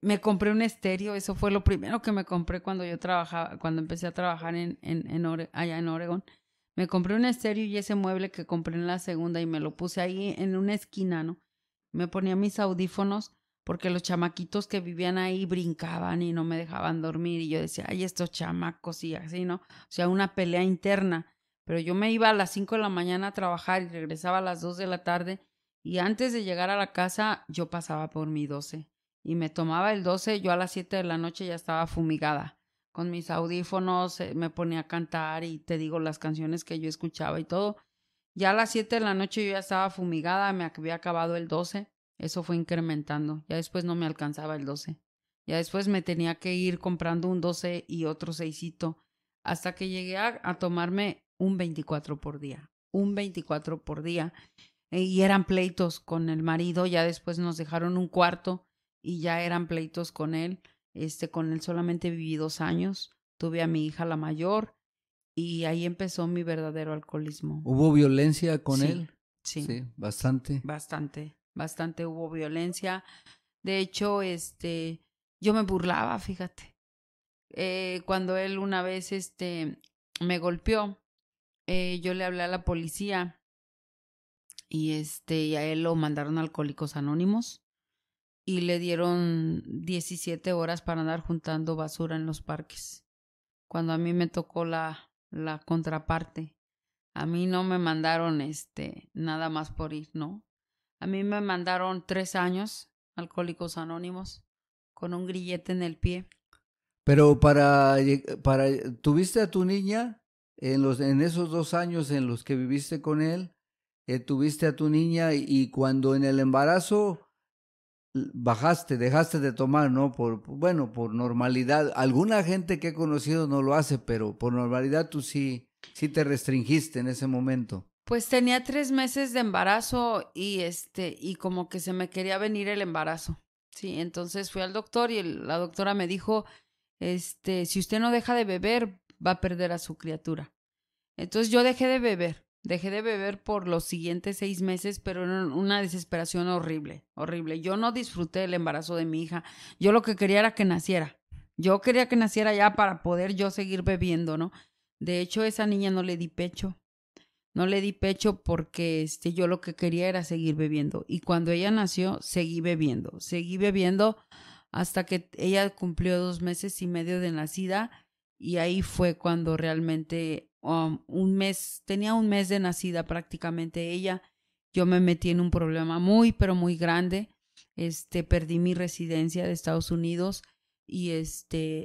Me compré un estéreo. Eso fue lo primero que me compré cuando yo trabajaba, cuando empecé a trabajar allá en Oregon. Me compré un estéreo y ese mueble que compré en la segunda y me lo puse ahí en una esquina, ¿no? Me ponía mis audífonos porque los chamaquitos que vivían ahí brincaban y no me dejaban dormir. Y yo decía, ay, estos chamacos y así, ¿no? O sea, una pelea interna. Pero yo me iba a las 5 de la mañana a trabajar y regresaba a las 2 de la tarde, y antes de llegar a la casa yo pasaba por mi 12 y me tomaba el 12. Yo a las 7 de la noche ya estaba fumigada con mis audífonos, me ponía a cantar y te digo las canciones que yo escuchaba y todo. Ya a las 7 de la noche yo ya estaba fumigada, me había acabado el 12. Eso fue incrementando. Ya después no me alcanzaba el 12. Ya después me tenía que ir comprando un 12 y otro seisito hasta que llegué a tomarme un 24 por día. Un 24 por día. Y eran pleitos con el marido. Ya después nos dejaron un cuarto y ya eran pleitos con él. Con él solamente viví 2 años. Tuve a mi hija la mayor y ahí empezó mi verdadero alcoholismo. ¿Hubo violencia con él? Sí, bastante. Bastante hubo violencia. De hecho, yo me burlaba, fíjate. Cuando él una vez, me golpeó, yo le hablé a la policía y a él lo mandaron a Alcohólicos Anónimos y le dieron 17 horas para andar juntando basura en los parques. Cuando a mí me tocó la contraparte, a mí no me mandaron nada más por ir, ¿no? A mí me mandaron 3 años Alcohólicos Anónimos con un grillete en el pie. Pero ¿tuviste a tu niña en esos 2 años en los que viviste con él? Tuviste a tu niña y cuando en el embarazo dejaste de tomar, ¿no? Por normalidad. Alguna gente que he conocido no lo hace, pero por normalidad tú sí te restringiste en ese momento. Pues tenía 3 meses de embarazo y como que se me quería venir el embarazo. Sí, entonces fui al doctor y la doctora me dijo, si usted no deja de beber, va a perder a su criatura. Entonces yo dejé de beber por los siguientes 6 meses, pero era una desesperación horrible, horrible. Yo no disfruté el embarazo de mi hija. Yo lo que quería era que naciera. Yo quería que naciera ya para poder yo seguir bebiendo, ¿no? De hecho, a esa niña no le di pecho. No le di pecho porque yo lo que quería era seguir bebiendo. Y cuando ella nació, seguí bebiendo hasta que ella cumplió 2 meses y medio de nacida. Y ahí fue cuando realmente tenía un mes de nacida prácticamente ella. Yo me metí en un problema muy, pero muy grande. Perdí mi residencia de Estados Unidos. y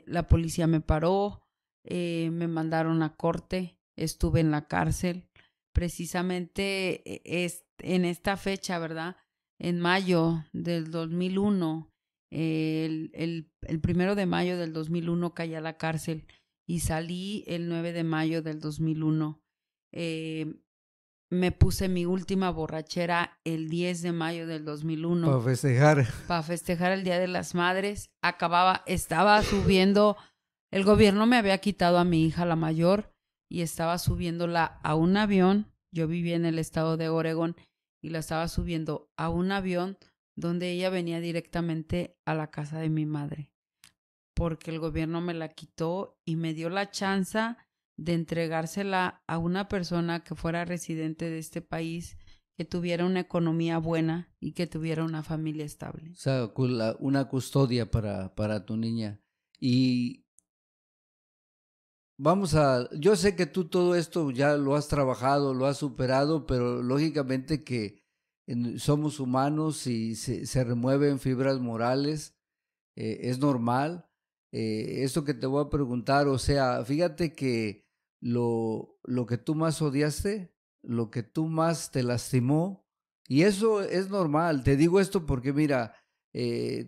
la policía me paró, me mandaron a corte, estuve en la cárcel. Precisamente en esta fecha, ¿verdad? En mayo del 2001, el 1 de mayo del 2001 caí a la cárcel y salí el 9 de mayo del 2001. Me puse mi última borrachera el 10 de mayo del 2001. Para festejar. Para festejar el Día de las Madres. Estaba subiendo, el gobierno me había quitado a mi hija, la mayor, y estaba subiéndola a un avión. Yo vivía en el estado de Oregón y la estaba subiendo a un avión donde ella venía directamente a la casa de mi madre, porque el gobierno me la quitó y me dio la chance de entregársela a una persona que fuera residente de este país, que tuviera una economía buena y que tuviera una familia estable. O sea, una custodia para tu niña. Y yo sé que tú todo esto ya lo has trabajado, lo has superado, pero lógicamente que somos humanos y se remueven fibras morales, es normal. Esto que te voy a preguntar, o sea, fíjate que lo que tú más odiaste, lo que tú más te lastimó, y eso es normal. Te digo esto porque mira,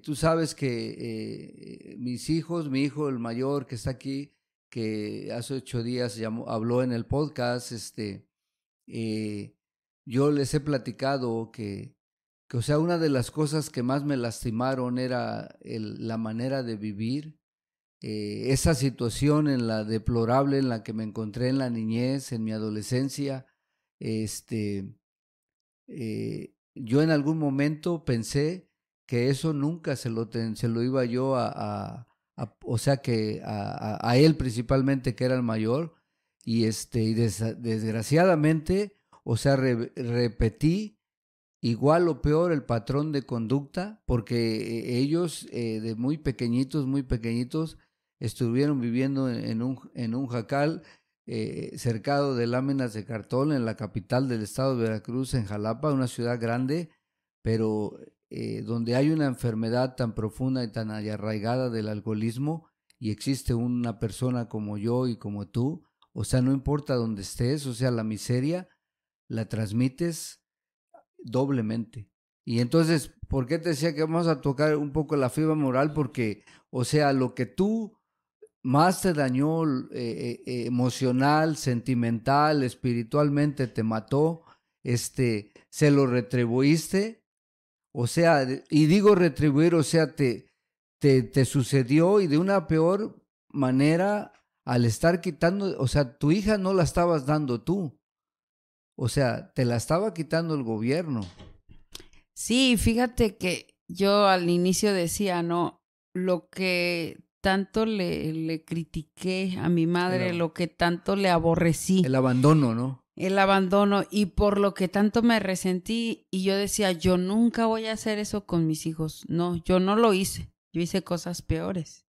tú sabes que mi hijo el mayor que está aquí, que hace 8 días habló en el podcast, yo les he platicado que, o sea, una de las cosas que más me lastimaron era la manera de vivir, esa situación deplorable en la que me encontré en la niñez, en mi adolescencia. Yo en algún momento pensé que eso nunca se lo iba yo o sea que a él principalmente, que era el mayor, y desgraciadamente, o sea, repetí igual o peor el patrón de conducta, porque ellos de muy pequeñitos, estuvieron viviendo en un jacal cercado de láminas de cartón en la capital del estado de Veracruz, en Jalapa, una ciudad grande, pero donde hay una enfermedad tan profunda y tan arraigada del alcoholismo, y existe una persona como yo y como tú, o sea, no importa dónde estés, o sea, la miseria la transmites doblemente. Y entonces, ¿por qué te decía que vamos a tocar un poco la fibra moral? Porque, o sea, lo que tú más te dañó emocional, sentimental, espiritualmente te mató, se lo retribuiste, o sea, y digo retribuir, o sea, te sucedió, y de una peor manera, al estar quitando, o sea, tu hija no la estabas dando tú, o sea, te la estaba quitando el gobierno. Sí, fíjate que yo al inicio decía, no, lo que tanto le critiqué a mi madre, lo que tanto le aborrecí. El abandono, ¿no? El abandono, y por lo que tanto me resentí, y yo decía, yo nunca voy a hacer eso con mis hijos. No, yo no lo hice, yo hice cosas peores.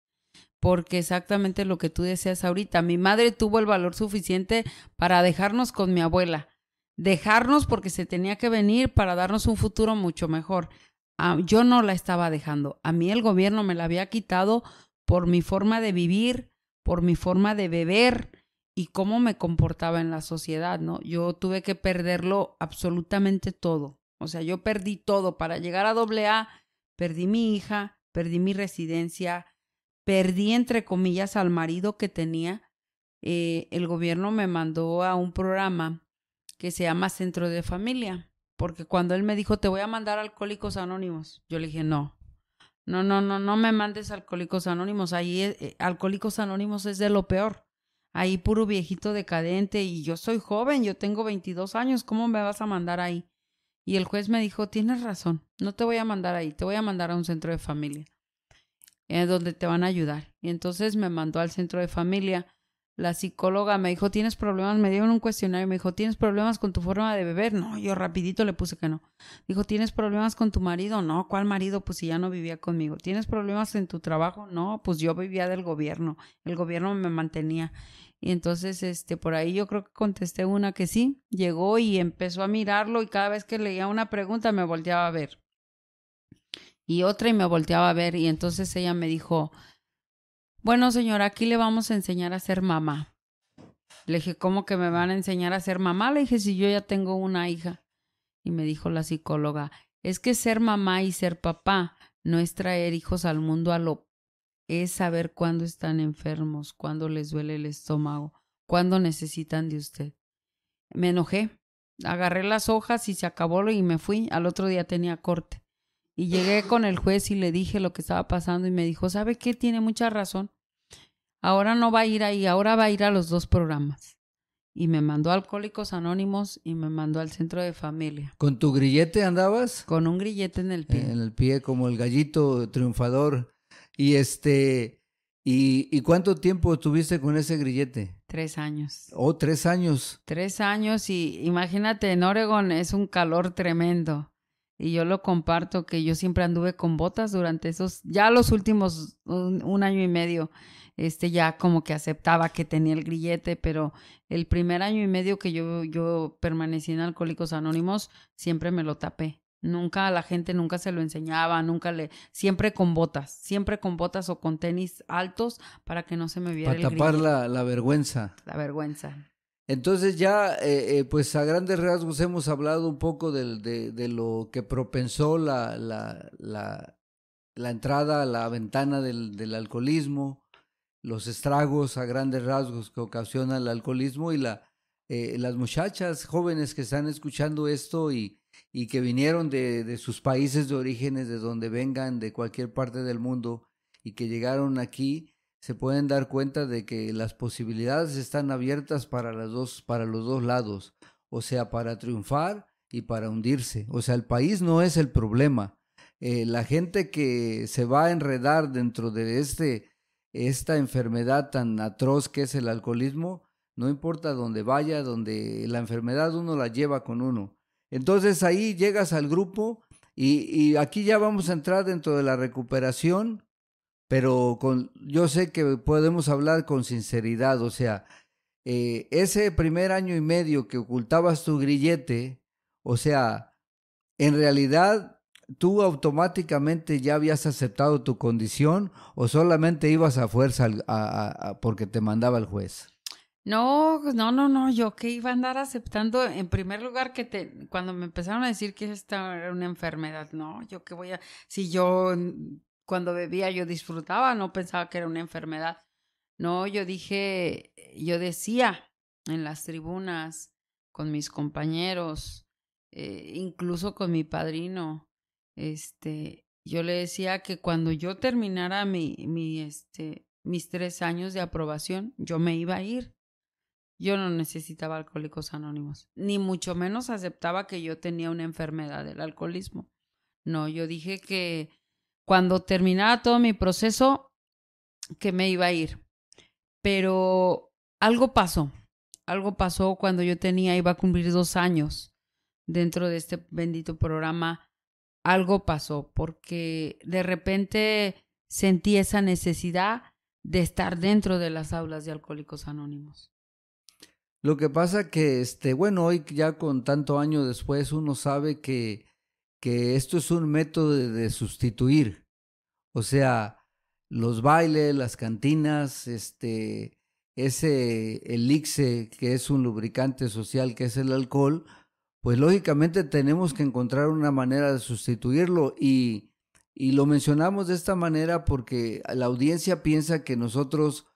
Porque exactamente lo que tú deseas ahorita, mi madre tuvo el valor suficiente para dejarnos con mi abuela. Dejarnos porque se tenía que venir para darnos un futuro mucho mejor. Yo no la estaba dejando. A mí el gobierno me la había quitado por mi forma de vivir, por mi forma de beber y cómo me comportaba en la sociedad, ¿no? Yo tuve que perderlo absolutamente todo. O sea, yo perdí todo. Para llegar a AA, perdí mi hija, perdí mi residencia, perdí, entre comillas, al marido que tenía. El gobierno me mandó a un programa que se llama Centro de Familia, porque cuando él me dijo, te voy a mandar a Alcohólicos Anónimos, yo le dije, no me mandes a Alcohólicos Anónimos, ahí Alcohólicos Anónimos es de lo peor, ahí puro viejito decadente, y yo soy joven, yo tengo 22 años, ¿cómo me vas a mandar ahí? Y el juez me dijo, tienes razón, no te voy a mandar ahí, te voy a mandar a un centro de familia, donde te van a ayudar. Y entonces me mandó al centro de familia. La psicóloga me dijo, ¿tienes problemas? Me dieron un cuestionario, me dijo, ¿tienes problemas con tu forma de beber? No, yo rapidito le puse que no. Dijo, ¿tienes problemas con tu marido? No, ¿cuál marido? Pues si ya no vivía conmigo. ¿Tienes problemas en tu trabajo? No, pues yo vivía del gobierno. El gobierno me mantenía. Y entonces, por ahí yo creo que contesté una que sí. Llegó y empezó a mirarlo, y cada vez que leía una pregunta me volteaba a ver. Y otra, y me volteaba a ver. Y entonces ella me dijo, Bueno, señora, aquí le vamos a enseñar a ser mamá. Le dije, ¿cómo que me van a enseñar a ser mamá? Le dije, si yo ya tengo una hija. Y me dijo la psicóloga, es que ser mamá y ser papá no es traer hijos al mundo es saber cuándo están enfermos, cuándo les duele el estómago, cuándo necesitan de usted. Me enojé, agarré las hojas y se acabó y me fui. Al otro día tenía corte. Y llegué con el juez y le dije lo que estaba pasando y me dijo, ¿sabe qué? Tiene mucha razón. Ahora no va a ir ahí, ahora va a ir a los 2 programas. Y me mandó a Alcohólicos Anónimos y me mandó al centro de familia. ¿Con tu grillete andabas? Con un grillete en el pie. En el pie, como el gallito triunfador. Y ¿y cuánto tiempo tuviste con ese grillete? 3 años. Oh, 3 años. 3 años y imagínate, en Oregon es un calor tremendo. Y yo lo comparto que yo siempre anduve con botas durante ya los últimos 1 año y medio, ya como que aceptaba que tenía el grillete, pero el primer año y medio que yo permanecí en Alcohólicos Anónimos, siempre me lo tapé. Nunca a la gente nunca se lo enseñaba, siempre con botas o con tenis altos para que no se me viera el grillete. Para tapar la vergüenza. La vergüenza. Entonces ya, pues a grandes rasgos hemos hablado un poco de lo que propensó la entrada a la ventana del alcoholismo, los estragos a grandes rasgos que ocasiona el alcoholismo y las muchachas jóvenes que están escuchando esto y que vinieron de sus países de orígenes, de donde vengan, de cualquier parte del mundo y que llegaron aquí, se pueden dar cuenta de que las posibilidades están abiertas para los dos lados, o sea, para triunfar y para hundirse. O sea, el país no es el problema. La gente que se va a enredar dentro de esta enfermedad tan atroz que es el alcoholismo, no importa dónde vaya, donde la enfermedad uno la lleva con uno. Entonces ahí llegas al grupo y aquí ya vamos a entrar dentro de la recuperación, pero yo sé que podemos hablar con sinceridad, o sea, ese primer año y medio que ocultabas tu grillete, o sea, en realidad tú automáticamente ya habías aceptado tu condición o solamente ibas a fuerza porque te mandaba el juez. No, yo que iba a andar aceptando, en primer lugar cuando me empezaron a decir que esta era una enfermedad, no, yo qué si yo cuando bebía yo disfrutaba, no pensaba que era una enfermedad. No, yo decía en las tribunas con mis compañeros, incluso con mi padrino, yo le decía que cuando yo terminara mis 3 años de aprobación, yo me iba a ir. Yo no necesitaba Alcohólicos Anónimos, ni mucho menos aceptaba que yo tenía una enfermedad del alcoholismo. No, yo dije que cuando terminara todo mi proceso, que me iba a ir. Pero algo pasó cuando yo iba a cumplir 2 años dentro de este bendito programa. Algo pasó porque de repente sentí esa necesidad de estar dentro de las aulas de Alcohólicos Anónimos. Lo que pasa que, bueno, hoy ya con tanto año después uno sabe que esto es un método de sustituir. O sea, los bailes, las cantinas, ese elixir que es un lubricante social que es el alcohol, pues lógicamente tenemos que encontrar una manera de sustituirlo y lo mencionamos de esta manera porque la audiencia piensa que nosotros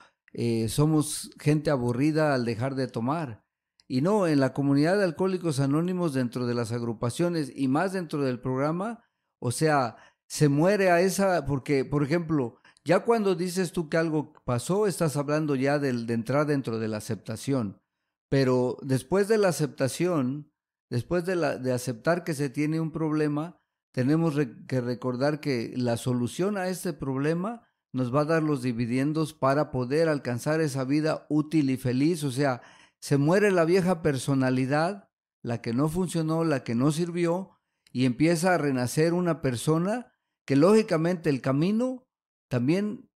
somos gente aburrida al dejar de tomar. Y no, en la comunidad de Alcohólicos Anónimos, dentro de las agrupaciones y más dentro del programa, o sea, se muere a esa, porque, por ejemplo, ya cuando dices tú que algo pasó, estás hablando ya de entrar dentro de la aceptación. Pero después de la aceptación, después de aceptar que se tiene un problema, tenemos que recordar que la solución a este problema nos va a dar los dividendos para poder alcanzar esa vida útil y feliz. O sea, se muere la vieja personalidad, la que no funcionó, la que no sirvió, y empieza a renacer una persona que lógicamente el camino también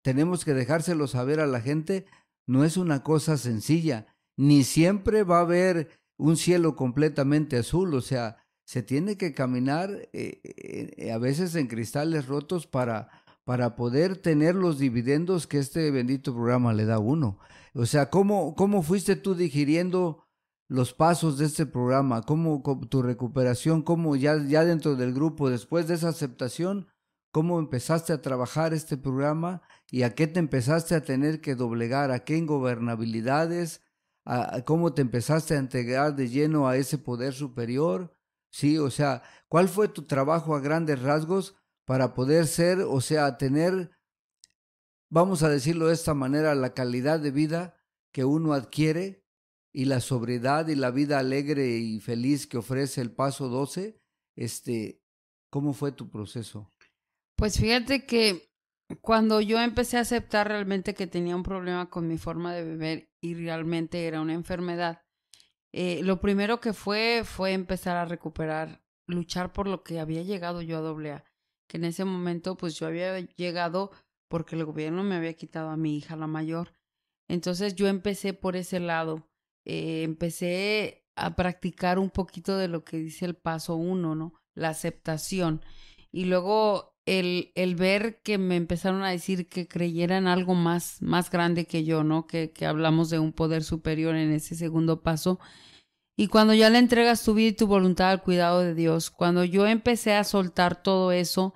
tenemos que dejárselo saber a la gente, no es una cosa sencilla, ni siempre va a haber un cielo completamente azul, o sea, se tiene que caminar a veces en cristales rotos para para poder tener los dividendos que este bendito programa le da a uno. O sea, ¿cómo fuiste tú digiriendo los pasos de este programa? ¿Cómo tu recuperación? ¿Cómo ya dentro del grupo, después de esa aceptación, cómo empezaste a trabajar este programa y a qué te empezaste a tener que doblegar, a qué ingobernabilidades, a cómo te empezaste a entregar de lleno a ese poder superior? Sí, o sea, ¿cuál fue tu trabajo a grandes rasgos para poder ser, o sea, tener, vamos a decirlo de esta manera, la calidad de vida que uno adquiere y la sobriedad y la vida alegre y feliz que ofrece el paso 12? ¿Cómo fue tu proceso? Pues fíjate que cuando yo empecé a aceptar realmente que tenía un problema con mi forma de beber y realmente era una enfermedad, lo primero que fue empezar a recuperar, luchar por lo que había llegado yo a AA, que en ese momento pues yo había llegado porque el gobierno me había quitado a mi hija la mayor. Entonces yo empecé por ese lado, empecé a practicar un poquito de lo que dice el paso 1, ¿no? La aceptación. Y luego el ver que me empezaron a decir que creyera en algo más grande que yo, ¿no? Que hablamos de un poder superior en ese segundo paso. Y cuando ya le entregas tu vida y tu voluntad al cuidado de Dios, cuando yo empecé a soltar todo eso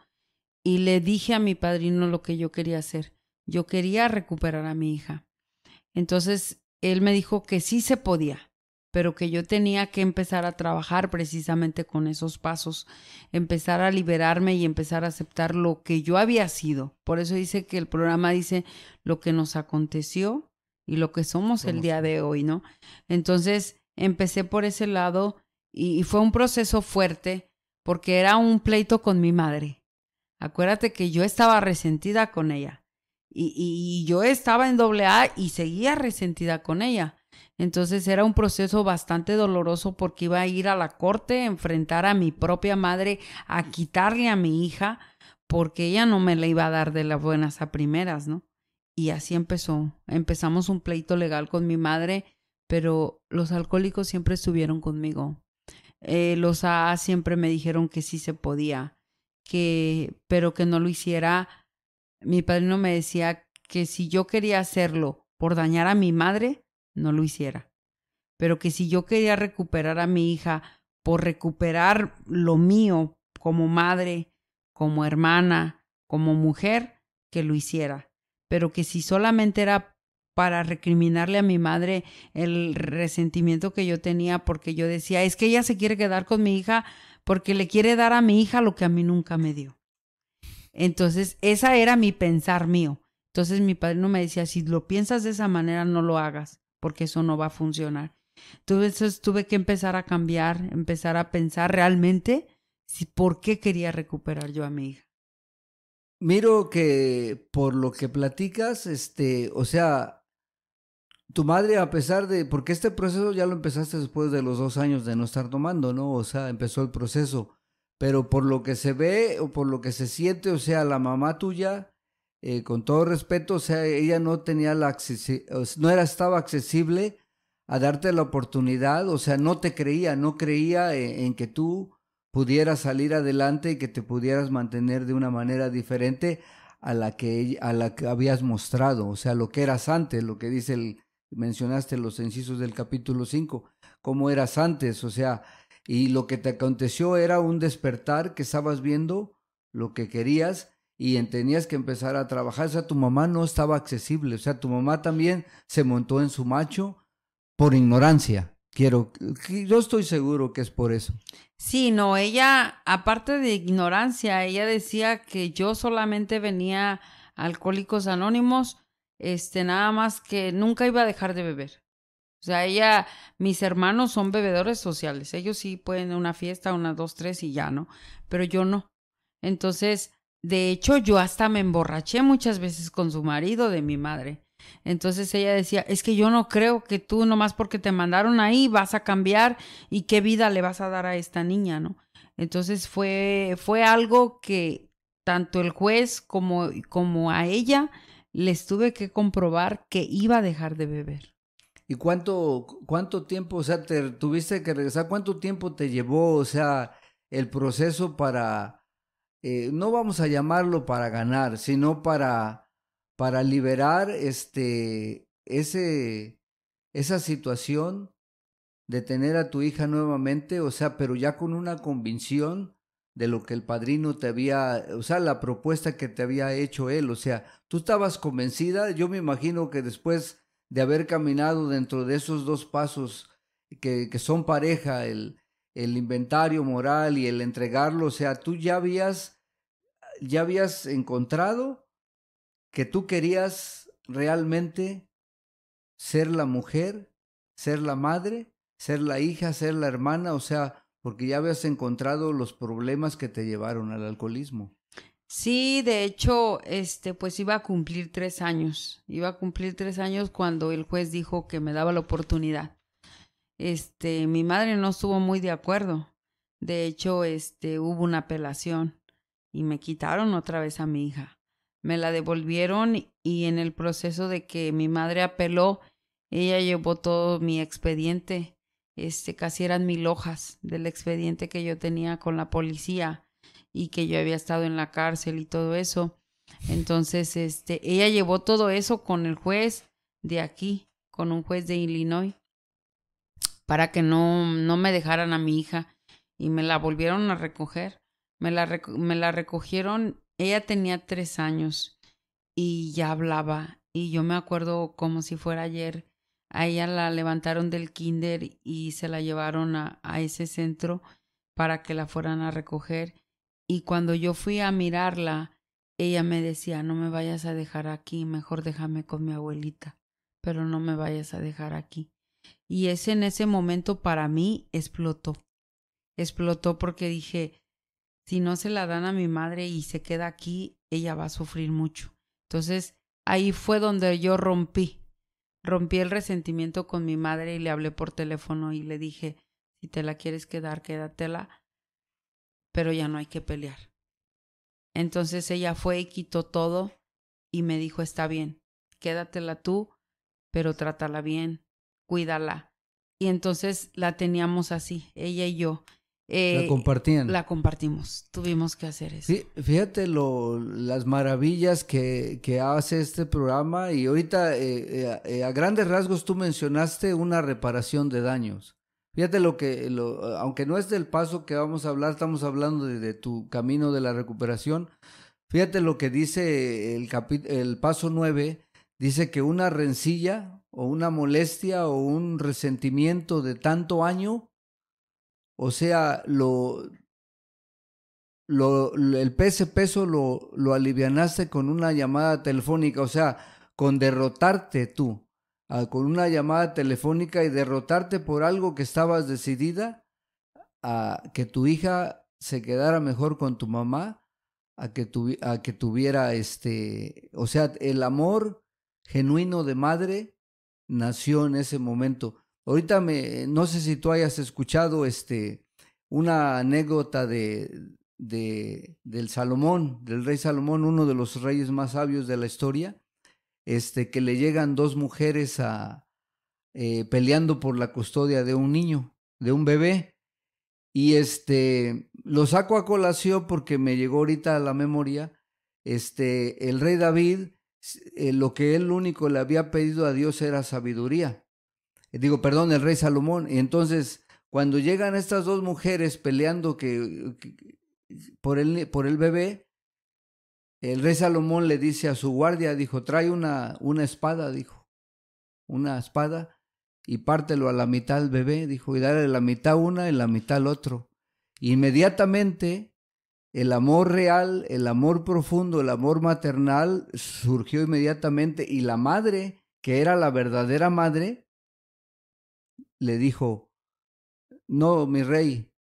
y le dije a mi padrino lo que yo quería hacer, yo quería recuperar a mi hija. Entonces, él me dijo que sí se podía, pero que yo tenía que empezar a trabajar precisamente con esos pasos, empezar a liberarme y empezar a aceptar lo que yo había sido. Por eso dice que el programa dice lo que nos aconteció y lo que somos el día de hoy, ¿no? Entonces, empecé por ese lado y fue un proceso fuerte porque era un pleito con mi madre. Acuérdate que yo estaba resentida con ella. Y yo estaba en AA y seguía resentida con ella. Entonces era un proceso bastante doloroso porque iba a ir a la corte, a enfrentar a mi propia madre, a quitarle a mi hija, porque ella no me la iba a dar de las buenas a primeras, ¿no? Y así empezó. Empezamos un pleito legal con mi madre, pero los alcohólicos siempre estuvieron conmigo. Los AA siempre me dijeron que sí se podía, pero que no lo hiciera. Mi padrino me decía que si yo quería hacerlo por dañar a mi madre, no lo hiciera. Pero que si yo quería recuperar a mi hija por recuperar lo mío como madre, como hermana, como mujer, que lo hiciera. Pero que si solamente era para recriminarle a mi madre el resentimiento que yo tenía porque yo decía, es que ella se quiere quedar con mi hija porque le quiere dar a mi hija lo que a mí nunca me dio. Entonces, esa era mi pensar mío. Entonces, mi padrino me decía, si lo piensas de esa manera, no lo hagas, porque eso no va a funcionar. Entonces, tuve que empezar a cambiar, empezar a pensar realmente por qué quería recuperar yo a mi hija. Miro que por lo que platicas, o sea, tu madre, a pesar de, porque este proceso ya lo empezaste después de los 2 años de no estar tomando, ¿no? O sea, empezó el proceso, pero por lo que se ve o por lo que se siente, o sea, la mamá tuya, con todo respeto, o sea, ella no tenía estaba accesible a darte la oportunidad, o sea, no creía en que tú pudieras salir adelante y que te pudieras mantener de una manera diferente a la que habías mostrado, o sea, lo que eras antes, lo que dice mencionaste los incisos del capítulo 5, cómo eras antes, o sea, y lo que te aconteció era un despertar que estabas viendo lo que querías y tenías que empezar a trabajar. O sea, tu mamá no estaba accesible, o sea, tu mamá también se montó en su macho por ignorancia. Yo estoy seguro que es por eso. Sí, no, ella, aparte de ignorancia, ella decía que yo solamente venía a Alcohólicos Anónimos, nada más que nunca iba a dejar de beber. O sea, mis hermanos son bebedores sociales. Ellos sí pueden ir a una fiesta, unas 2, 3 y ya, ¿no? Pero yo no. Entonces, de hecho, yo hasta me emborraché muchas veces con su marido de mi madre. Entonces ella decía, es que yo no creo que tú nomás porque te mandaron ahí vas a cambiar y qué vida le vas a dar a esta niña, ¿no? Entonces fue algo que tanto el juez como a ella les tuve que comprobar que iba a dejar de beber. ¿Y cuánto tiempo, o sea, te tuviste que regresar? ¿Cuánto tiempo te llevó, o sea, el proceso para no vamos a llamarlo para ganar, sino para liberar esa situación de tener a tu hija nuevamente, o sea, pero ya con una convicción de lo que el padrino te había, o sea, la propuesta que te había hecho él, o sea, tú estabas convencida. Yo me imagino que después de haber caminado dentro de esos dos pasos que son pareja, el inventario moral y el entregarlo, o sea, tú ya habías encontrado que tú querías realmente ser la mujer, ser la madre, ser la hija, ser la hermana, o sea, porque ya habías encontrado los problemas que te llevaron al alcoholismo. Sí, de hecho, pues iba a cumplir 3 años. Iba a cumplir 3 años cuando el juez dijo que me daba la oportunidad. Mi madre no estuvo muy de acuerdo. De hecho, hubo una apelación y me quitaron otra vez a mi hija. Me la devolvieron y en el proceso de que mi madre apeló, ella llevó todo mi expediente. Casi eran 1000 hojas del expediente que yo tenía con la policía y que yo había estado en la cárcel y todo eso. Entonces, ella llevó todo eso con el juez de aquí, con un juez de Illinois, para que no me dejaran a mi hija y me la volvieron a recoger. Me la recogieron, ella tenía 3 años y ya hablaba y yo me acuerdo como si fuera ayer. A ella la levantaron del kinder y se la llevaron a ese centro para que la fueran a recoger. Y cuando yo fui a mirarla, ella me decía, no me vayas a dejar aquí, mejor déjame con mi abuelita, pero no me vayas a dejar aquí. Y en ese momento para mí explotó. Explotó porque dije, si no se la dan a mi madre y se queda aquí, ella va a sufrir mucho. Entonces ahí fue donde yo rompí el resentimiento con mi madre y le hablé por teléfono y le dije, si te la quieres quedar, quédatela, pero ya no hay que pelear. Entonces ella fue y quitó todo y me dijo, está bien, quédatela tú, pero trátala bien, cuídala. Y entonces la teníamos así, ella y yo. La compartían. La compartimos, tuvimos que hacer eso. Fíjate las maravillas que hace este programa, y ahorita a grandes rasgos tú mencionaste una reparación de daños. Fíjate aunque no es del paso que vamos a hablar, estamos hablando de tu camino de la recuperación. Fíjate lo que dice el paso 9, dice que una rencilla o una molestia o un resentimiento de tanto año, o sea, el peso lo alivianaste con una llamada telefónica, o sea, con derrotarte tú, con una llamada telefónica y derrotarte por algo que estabas decidida a que tu hija se quedara mejor con tu mamá, a que tuviera o sea, el amor genuino de madre nació en ese momento. Ahorita no sé si tú hayas escuchado una anécdota del Salomón, del rey Salomón, uno de los reyes más sabios de la historia, que le llegan dos mujeres peleando por la custodia de un niño, de un bebé, y lo saco a colación porque me llegó ahorita a la memoria, el rey David, lo que él único le había pedido a Dios era sabiduría. Digo, perdón, el rey Salomón. Y entonces, cuando llegan estas dos mujeres peleando por el bebé, el rey Salomón le dice a su guardia, dijo, trae una espada, dijo, una espada, y pártelo a la mitad al bebé, dijo, y dale la mitad una y la mitad al otro. Inmediatamente, el amor real, el amor profundo, el amor maternal surgió inmediatamente, y la madre, que era la verdadera madre, le dijo, no, mi rey,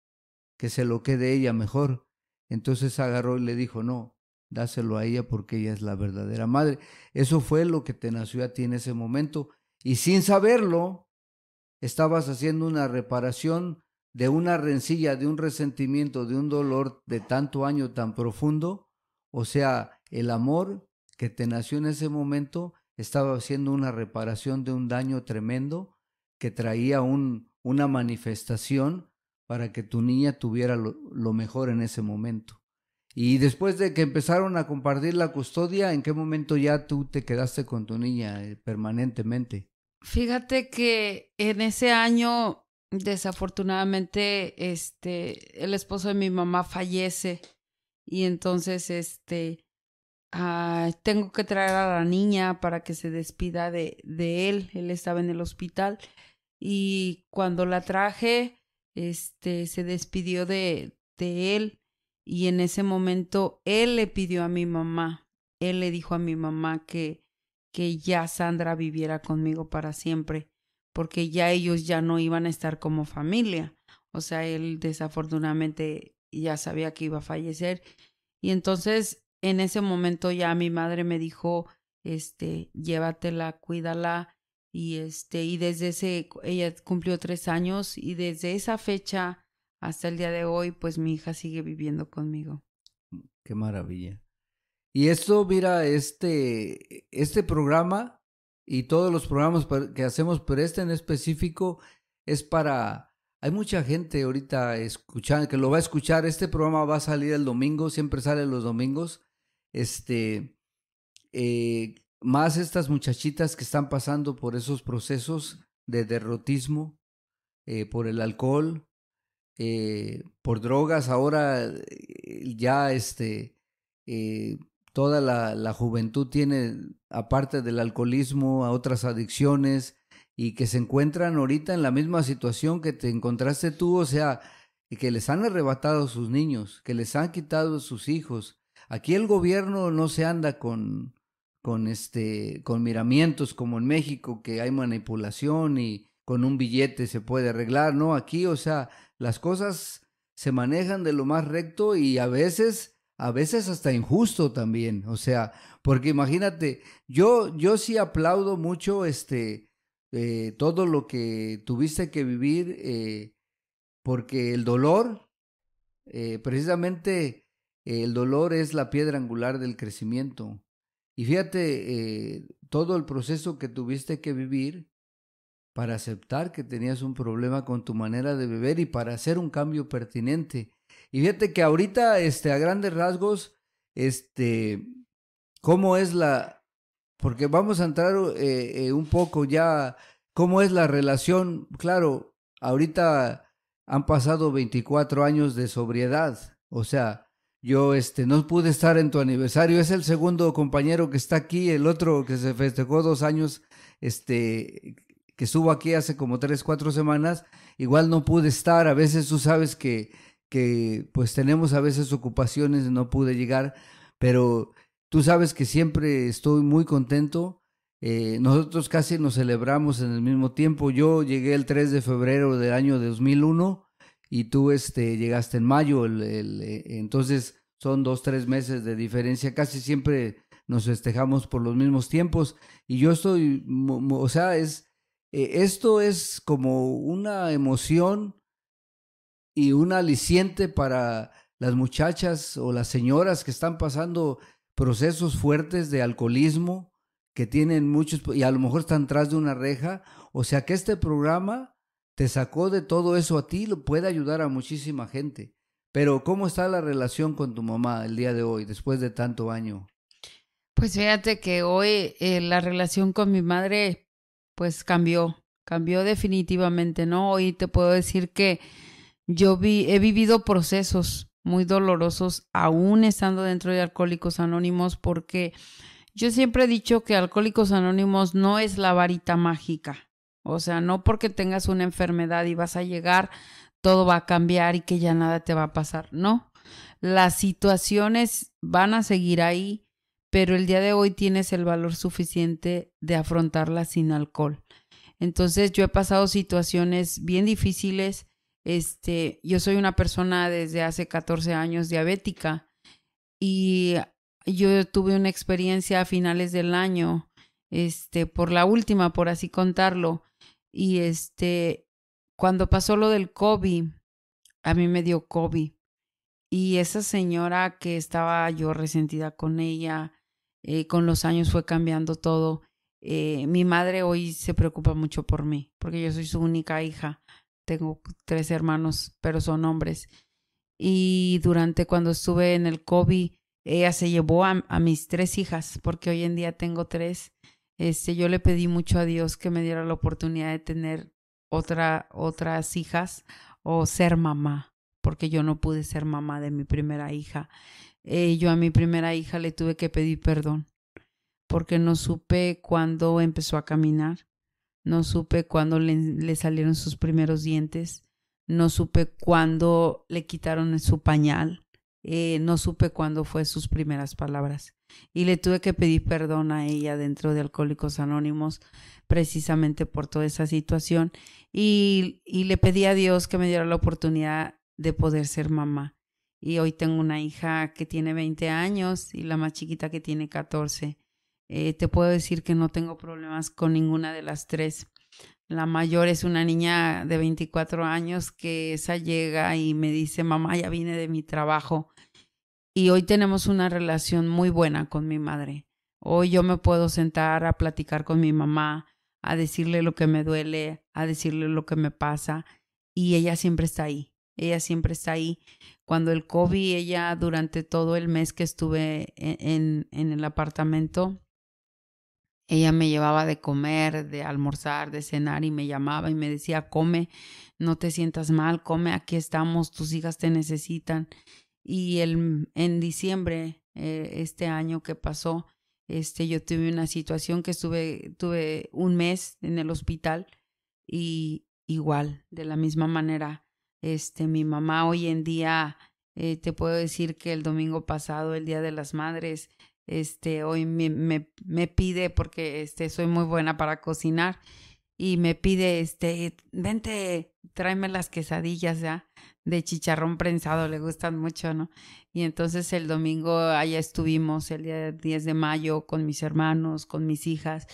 que se lo quede ella mejor. Entonces agarró y le dijo, no, dáselo a ella porque ella es la verdadera madre. Eso fue lo que te nació a ti en ese momento. Y sin saberlo, estabas haciendo una reparación de una rencilla, de un resentimiento, de un dolor de tanto año tan profundo. O sea, el amor que te nació en ese momento estaba haciendo una reparación de un daño tremendo que traía una manifestación para que tu niña tuviera lo mejor en ese momento. Y después de que empezaron a compartir la custodia, ¿en qué momento ya tú te quedaste con tu niña permanentemente? Fíjate que en ese año, desafortunadamente, el esposo de mi mamá fallece y entonces, tengo que traer a la niña para que se despida de él. Él estaba en el hospital y cuando la traje, se despidió de él y en ese momento él le pidió a mi mamá, él le dijo a mi mamá que ya Sandra viviera conmigo para siempre, porque ya ellos ya no iban a estar como familia. O sea, él desafortunadamente ya sabía que iba a fallecer. Y entonces, en ese momento ya mi madre me dijo, llévatela, cuídala. Y desde ella cumplió 3 años y desde esa fecha hasta el día de hoy, pues mi hija sigue viviendo conmigo. Qué maravilla. Y esto, mira, este programa y todos los programas que hacemos, pero este en específico es para... Hay mucha gente ahorita escuchando, que lo va a escuchar. Este programa va a salir el domingo, siempre sale los domingos. Más estas muchachitas que están pasando por esos procesos de derrotismo, por el alcohol, por drogas. Ahora ya toda la juventud tiene, aparte del alcoholismo, a otras adicciones y que se encuentran ahorita en la misma situación que te encontraste tú, o sea, que les han arrebatado sus niños, que les han quitado sus hijos. Aquí el gobierno no se anda con miramientos como en México, que hay manipulación y con un billete se puede arreglar, ¿no? Aquí, o sea, las cosas se manejan de lo más recto y a veces hasta injusto también, o sea, porque imagínate, yo sí aplaudo mucho todo lo que tuviste que vivir, porque el dolor, precisamente el dolor es la piedra angular del crecimiento. Y fíjate, todo el proceso que tuviste que vivir para aceptar que tenías un problema con tu manera de beber y para hacer un cambio pertinente. Y fíjate que ahorita, a grandes rasgos, cómo es porque vamos a entrar un poco ya, cómo es la relación. Claro, ahorita han pasado 24 años de sobriedad, o sea, yo no pude estar en tu aniversario, es el segundo compañero que está aquí, el otro que se festejó 2 años, que estuvo aquí hace como 3, 4 semanas, igual no pude estar. A veces tú sabes que pues tenemos a veces ocupaciones y no pude llegar, pero tú sabes que siempre estoy muy contento. Nosotros casi nos celebramos en el mismo tiempo. Yo llegué el 3 de febrero del año 2001 y tú llegaste en mayo, entonces son 2, 3 meses de diferencia. Casi siempre nos festejamos por los mismos tiempos y yo estoy, o sea, esto es como una emoción y un aliciente para las muchachas o las señoras que están pasando procesos fuertes de alcoholismo, que tienen muchos y a lo mejor están tras de una reja. O sea que este programa te sacó de todo eso a ti, lo puede ayudar a muchísima gente. Pero ¿cómo está la relación con tu mamá el día de hoy, después de tanto año? Pues fíjate que hoy la relación con mi madre pues cambió definitivamente, ¿no? Hoy te puedo decir que he vivido procesos muy dolorosos aún estando dentro de Alcohólicos Anónimos, porque yo siempre he dicho que Alcohólicos Anónimos no es la varita mágica. O sea, no porque tengas una enfermedad y vas a llegar, todo va a cambiar y que ya nada te va a pasar. No, las situaciones van a seguir ahí, pero el día de hoy tienes el valor suficiente de afrontarlas sin alcohol. Entonces yo he pasado situaciones bien difíciles. Yo soy una persona desde hace 14 años diabética y yo tuve una experiencia a finales del año, por la última, por así contarlo, y cuando pasó lo del COVID, a mí me dio COVID y esa señora que estaba yo resentida con ella, con los años fue cambiando todo. Mi madre hoy se preocupa mucho por mí, porque yo soy su única hija. Tengo 3 hermanos, pero son hombres. y durante cuando estuve en el COVID, ella se llevó a mis 3 hijas, porque hoy en día tengo 3. Yo le pedí mucho a Dios que me diera la oportunidad de tener otras hijas o ser mamá, porque yo no pude ser mamá de mi primera hija. Yo a mi primera hija le tuve que pedir perdón, porque no supe cuándo empezó a caminar, no supe cuándo le salieron sus primeros dientes, no supe cuándo le quitaron su pañal, no supe cuándo fue sus primeras palabras. Y le tuve que pedir perdón a ella dentro de Alcohólicos Anónimos, precisamente por toda esa situación. Y le pedí a Dios que me diera la oportunidad de poder ser mamá. Y hoy tengo una hija que tiene 20 años y la más chiquita que tiene 14. Te puedo decir que no tengo problemas con ninguna de las 3. La mayor es una niña de 24 años que esa llega y me dice, mamá, ya vine de mi trabajo. Y hoy tenemos una relación muy buena con mi madre. Hoy yo me puedo sentar a platicar con mi mamá, a decirle lo que me duele, a decirle lo que me pasa. Y ella siempre está ahí. Ella siempre está ahí. Cuando el COVID, ella durante todo el mes que estuve en el apartamento, ella me llevaba de comer, de almorzar, de cenar y me llamaba y me decía, come, no te sientas mal, come, aquí estamos, tus hijas te necesitan. Y en diciembre, este año que pasó, yo tuve una situación que tuve un mes en el hospital y igual, de la misma manera, mi mamá hoy en día, te puedo decir que el domingo pasado, el Día de las Madres, hoy me pide, porque soy muy buena para cocinar, y me pide, vente, tráeme las quesadillas ya de chicharrón prensado, le gustan mucho, ¿no? Y entonces el domingo allá estuvimos, el día 10 de mayo, con mis hermanos, con mis hijas,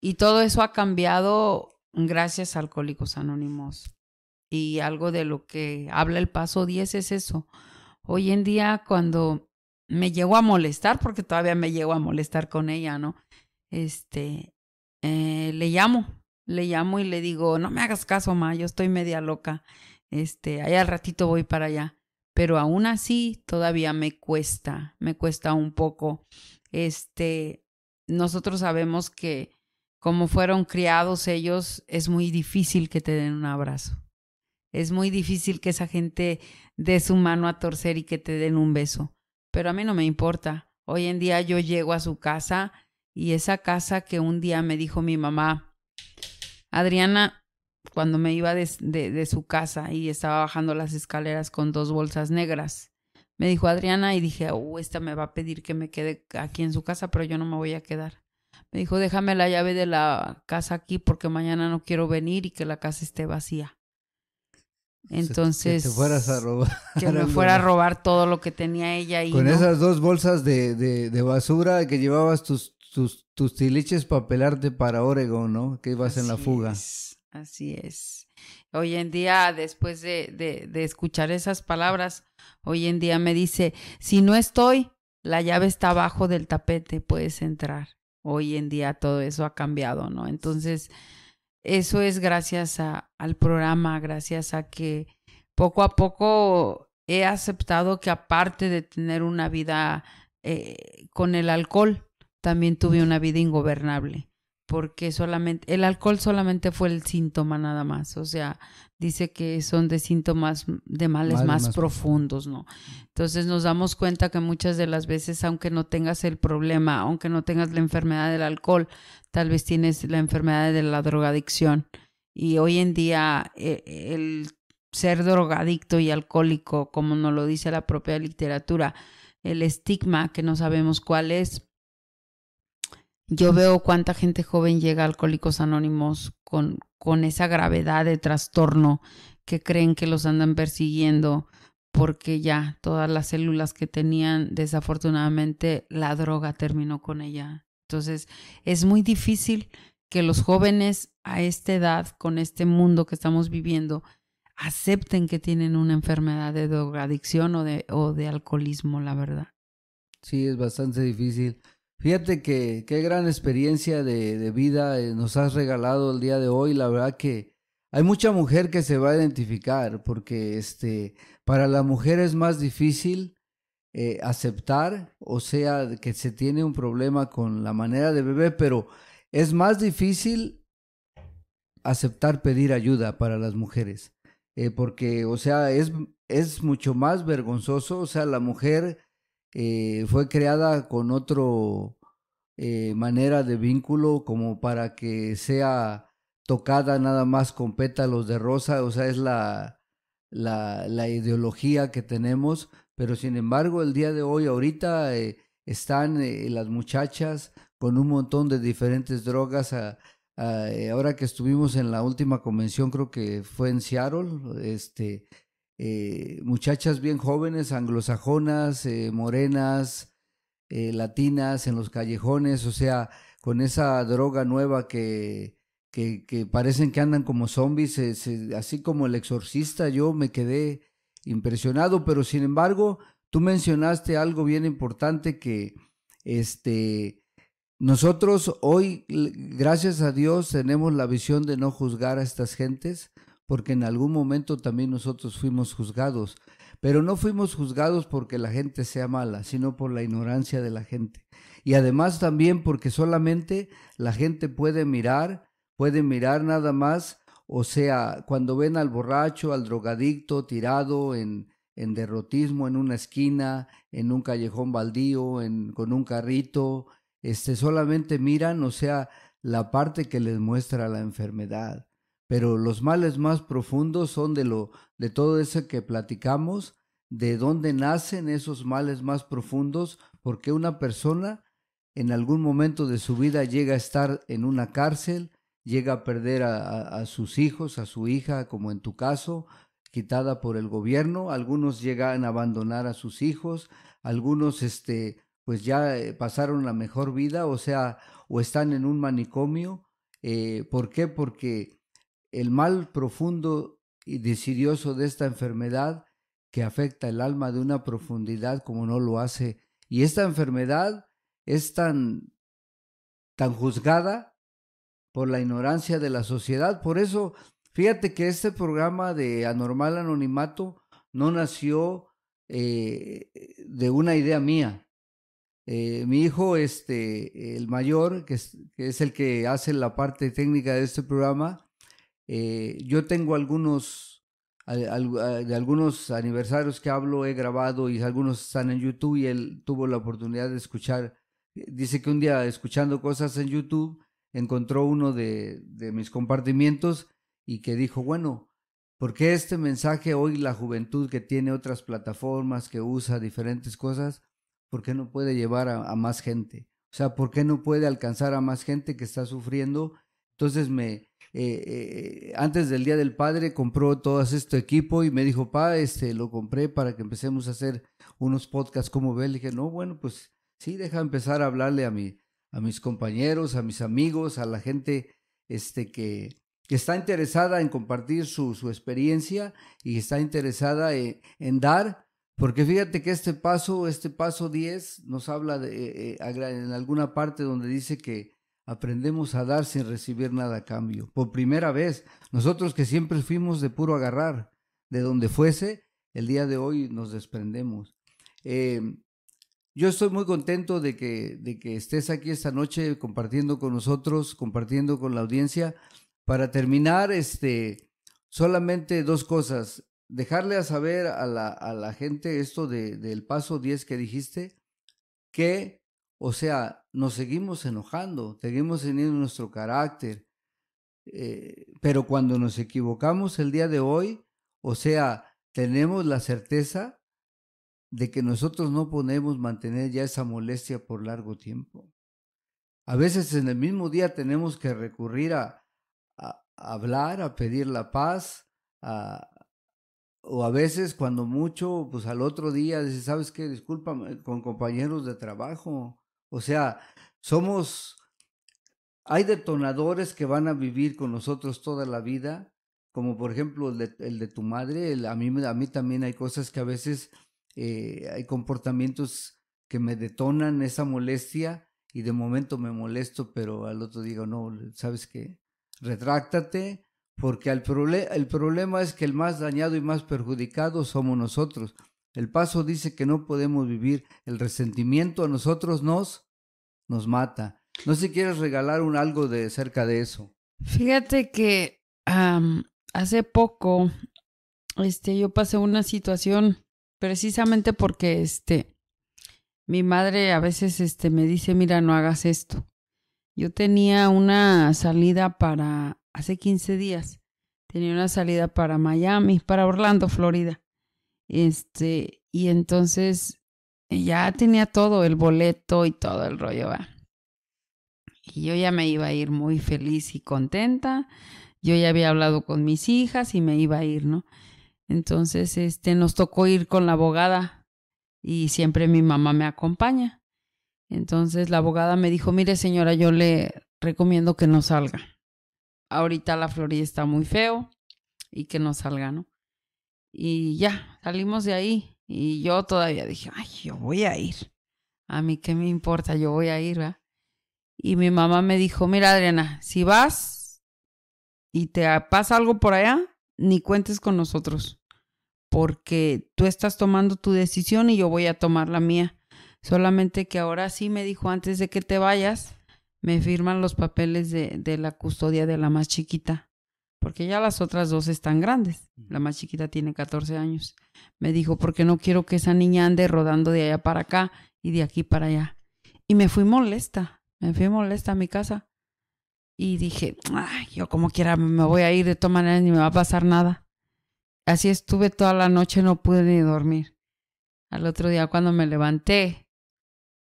y todo eso ha cambiado gracias a Alcohólicos Anónimos. Y algo de lo que habla el paso 10 es eso. Hoy en día, cuando me llego a molestar, porque todavía me llego a molestar con ella, ¿no? Le llamo y le digo, no me hagas caso, ma, yo estoy media loca. Allá al ratito voy para allá. Pero aún así, todavía me cuesta un poco. Nosotros sabemos que como fueron criados ellos, es muy difícil que te den un abrazo. Es muy difícil que esa gente dé su mano a torcer y que te den un beso. Pero a mí no me importa. Hoy en día yo llego a su casa y esa casa que un día me dijo mi mamá, Adriana, cuando me iba de su casa y estaba bajando las escaleras con 2 bolsas negras, me dijo Adriana, y dije, esta me va a pedir que me quede aquí en su casa, pero yo no me voy a quedar. Me dijo, déjame la llave de la casa aquí porque mañana no quiero venir y que la casa esté vacía. Entonces, que te fueras a robar. Que me fuera a robar todo lo que tenía ella. Y con no. Esas 2 bolsas de basura que llevabas tus tiliches para pelarte para Oregon, ¿no? Que ibas en la fuga. Así es. Hoy en día, después de escuchar esas palabras, hoy en día me dice, si no estoy, la llave está abajo del tapete, puedes entrar. Hoy en día todo eso ha cambiado, ¿no? Entonces, eso es gracias al programa, gracias a que poco a poco he aceptado que aparte de tener una vida con el alcohol, también tuve una vida ingobernable, porque el alcohol solamente fue el síntoma nada más. O sea, dice que son de síntomas de males más profundos, ¿no? Entonces nos damos cuenta que muchas de las veces, aunque no tengas el problema, aunque no tengas la enfermedad del alcohol, tal vez tienes la enfermedad de la drogadicción. Y hoy en día el ser drogadicto y alcohólico, como nos lo dice la propia literatura, el estigma que no sabemos cuál es. Yo veo cuánta gente joven llega a Alcohólicos Anónimos con esa gravedad de trastorno, que creen que los andan persiguiendo porque ya todas las células que tenían, desafortunadamente la droga terminó con ella. Entonces es muy difícil que los jóvenes a esta edad, con este mundo que estamos viviendo, acepten que tienen una enfermedad de drogadicción o de alcoholismo, la verdad. Sí, es bastante difícil. Fíjate que qué gran experiencia de vida nos has regalado el día de hoy. La verdad que hay mucha mujer que se va a identificar porque Para la mujer es más difícil aceptar, o sea, que se tiene un problema con la manera de beber, pero es más difícil aceptar pedir ayuda para las mujeres, porque, o sea, es mucho más vergonzoso, o sea, la mujer fue creada con otro manera de vínculo como para que sea tocada nada más con pétalos de rosa, o sea, es la ideología que tenemos, pero sin embargo el día de hoy, ahorita están las muchachas con un montón de diferentes drogas. Ahora que estuvimos en la última convención, creo que fue en Seattle, muchachas bien jóvenes, anglosajonas, morenas, latinas en los callejones, o sea, con esa droga nueva que parecen que andan como zombies, así como el exorcista, yo me quedé impresionado, pero sin embargo, tú mencionaste algo bien importante que nosotros hoy, gracias a Dios, tenemos la visión de no juzgar a estas gentes, porque en algún momento también nosotros fuimos juzgados, pero no fuimos juzgados porque la gente sea mala, sino por la ignorancia de la gente. Y además también porque solamente la gente puede mirar nada más, o sea, cuando ven al borracho, al drogadicto tirado en derrotismo en una esquina, en un callejón baldío, con un carrito, solamente miran, o sea, la parte que les muestra la enfermedad. Pero los males más profundos son de todo eso que platicamos, de dónde nacen esos males más profundos, porque una persona en algún momento de su vida llega a estar en una cárcel, llega a perder a sus hijos, a su hija, como en tu caso, quitada por el gobierno. Algunos llegan a abandonar a sus hijos, algunos pues ya pasaron la mejor vida, o sea, o están en un manicomio. ¿Por qué? Porque el mal profundo y desidioso de esta enfermedad que afecta el alma de una profundidad como no lo hace. Y esta enfermedad es tan juzgada por la ignorancia de la sociedad. Por eso, fíjate que este programa de Anormal Anonimato no nació de una idea mía. Mi hijo, el mayor, que es el que hace la parte técnica de este programa, yo tengo de algunos aniversarios que hablo, he grabado y algunos están en YouTube y él tuvo la oportunidad de escuchar. Dice que un día escuchando cosas en YouTube encontró uno de mis compartimientos y que dijo, bueno, ¿por qué este mensaje hoy la juventud que tiene otras plataformas, que usa diferentes cosas, por qué no puede llevar a más gente? O sea, ¿por qué no puede alcanzar a más gente que está sufriendo? Entonces antes del Día del Padre compró todo este equipo y me dijo, lo compré para que empecemos a hacer unos podcasts como ve. Le dije, no, bueno, pues sí, deja empezar a hablarle a mis compañeros, a mis amigos, a la gente que está interesada en compartir su experiencia y está interesada en dar, porque fíjate que este paso 10 nos habla en alguna parte donde dice que aprendemos a dar sin recibir nada a cambio. Por primera vez, nosotros que siempre fuimos de puro agarrar, de donde fuese, el día de hoy nos desprendemos. Yo estoy muy contento de que estés aquí esta noche compartiendo con nosotros, compartiendo con la audiencia. Para terminar, solamente dos cosas. Dejarle a saber a la gente esto del paso 10 que dijiste, que, o sea, nos seguimos enojando, seguimos teniendo nuestro carácter, pero cuando nos equivocamos el día de hoy, o sea, tenemos la certeza de que nosotros no podemos mantener ya esa molestia por largo tiempo. A veces en el mismo día tenemos que recurrir a hablar, a pedir la paz, o a veces cuando mucho, pues al otro día dices, ¿sabes qué? Discúlpame, con compañeros de trabajo. O sea, hay detonadores que van a vivir con nosotros toda la vida, como por ejemplo el de tu madre. A mí también hay cosas que a veces hay comportamientos que me detonan esa molestia y de momento me molesto, pero al otro digo, no, ¿sabes qué? Retráctate, porque el problema es que el más dañado y más perjudicado somos nosotros. El paso dice que no podemos vivir. El resentimiento a nosotros nos mata. No sé si quieres regalar algo de cerca de eso. Fíjate que hace poco yo pasé una situación precisamente porque mi madre a veces me dice, mira, no hagas esto. Yo tenía una salida hace 15 días, tenía una salida para Miami, para Orlando, Florida. Y entonces ya tenía todo, el boleto y todo el rollo, ¿va? Y yo ya me iba a ir muy feliz y contenta. Yo ya había hablado con mis hijas y me iba a ir, ¿no? Entonces, nos tocó ir con la abogada y siempre mi mamá me acompaña. Entonces la abogada me dijo, mire señora, yo le recomiendo que no salga. Ahorita la Florida está muy feo y que no salga, ¿no? Y ya, salimos de ahí y yo todavía dije, ay, yo voy a ir. A mí qué me importa, yo voy a ir, ¿verdad? Y mi mamá me dijo, mira Adriana, si vas y te pasa algo por allá, ni cuentes con nosotros, porque tú estás tomando tu decisión y yo voy a tomar la mía. Solamente que ahora sí me dijo, antes de que te vayas, me firman los papeles de la custodia de la más chiquita, porque ya las otras dos están grandes. La más chiquita tiene 14 años. Me dijo, porque no quiero que esa niña ande rodando de allá para acá y de aquí para allá. Y me fui molesta a mi casa. Y dije, ay, yo como quiera me voy a ir, de todas maneras ni me va a pasar nada. Así estuve toda la noche, no pude ni dormir. Al otro día cuando me levanté,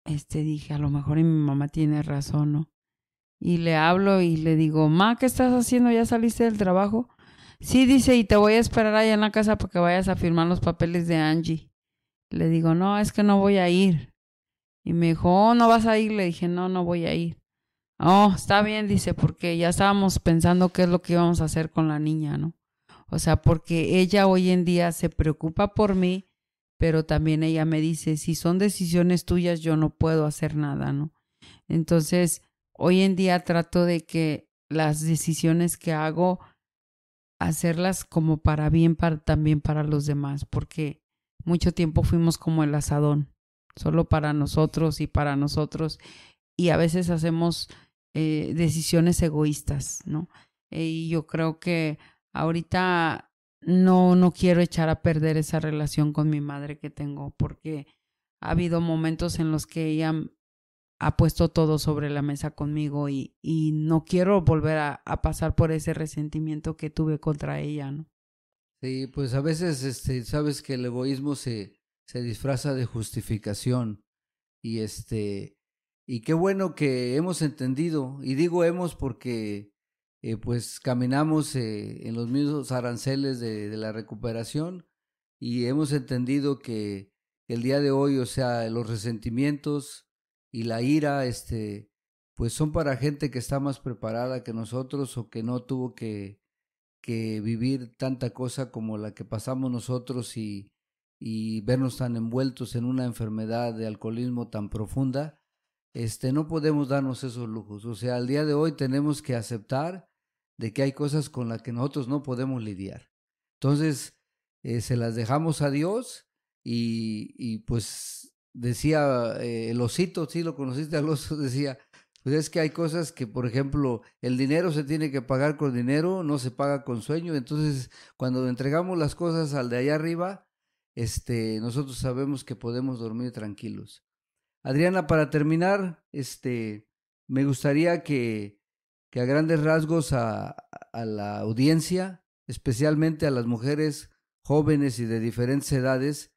dije, a lo mejor y mi mamá tiene razón, ¿no? Y le hablo y le digo, ma, ¿qué estás haciendo? ¿Ya saliste del trabajo? Sí, dice, y te voy a esperar allá en la casa para que vayas a firmar los papeles de Angie. Le digo, no, es que no voy a ir. Y me dijo, oh, ¿no vas a ir? Le dije, no, no voy a ir. Oh, está bien, dice, porque ya estábamos pensando qué es lo que íbamos a hacer con la niña, ¿no? O sea, porque ella hoy en día se preocupa por mí, pero también ella me dice, si son decisiones tuyas, yo no puedo hacer nada, ¿no? Entonces, hoy en día trato de que las decisiones que hago, hacerlas como para bien, también para los demás, porque mucho tiempo fuimos como el asadón, solo para nosotros y para nosotros, y a veces hacemos decisiones egoístas, ¿no? Y yo creo que ahorita no quiero echar a perder esa relación con mi madre que tengo, porque ha habido momentos en los que ella ha puesto todo sobre la mesa conmigo y no quiero volver a pasar por ese resentimiento que tuve contra ella, ¿no? Sí, pues a veces sabes que el egoísmo se disfraza de justificación y y qué bueno que hemos entendido, y digo hemos porque pues caminamos en los mismos aranceles de la recuperación y hemos entendido que el día de hoy, o sea, los resentimientos y la ira, pues son para gente que está más preparada que nosotros o que no tuvo que vivir tanta cosa como la que pasamos nosotros y vernos tan envueltos en una enfermedad de alcoholismo tan profunda. No podemos darnos esos lujos. O sea, al día de hoy tenemos que aceptar de que hay cosas con las que nosotros no podemos lidiar. Entonces, se las dejamos a Dios y pues decía el osito, sí lo conociste al oso, decía, pues es que hay cosas que, por ejemplo, el dinero se tiene que pagar con dinero, no se paga con sueño. Entonces, cuando entregamos las cosas al de allá arriba, nosotros sabemos que podemos dormir tranquilos. Adriana, para terminar, me gustaría que a grandes rasgos a la audiencia, especialmente a las mujeres jóvenes y de diferentes edades,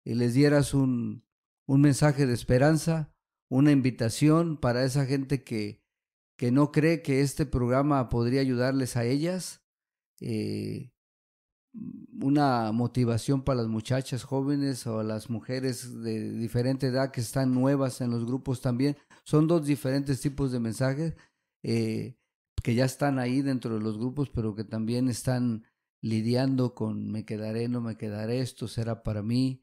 les dieras un mensaje de esperanza, una invitación para esa gente que no cree que este programa podría ayudarles a ellas, una motivación para las muchachas jóvenes o las mujeres de diferente edad que están nuevas en los grupos también. Son dos diferentes tipos de mensajes que ya están ahí dentro de los grupos, pero que también están lidiando con me quedaré, no me quedaré, esto será para mí.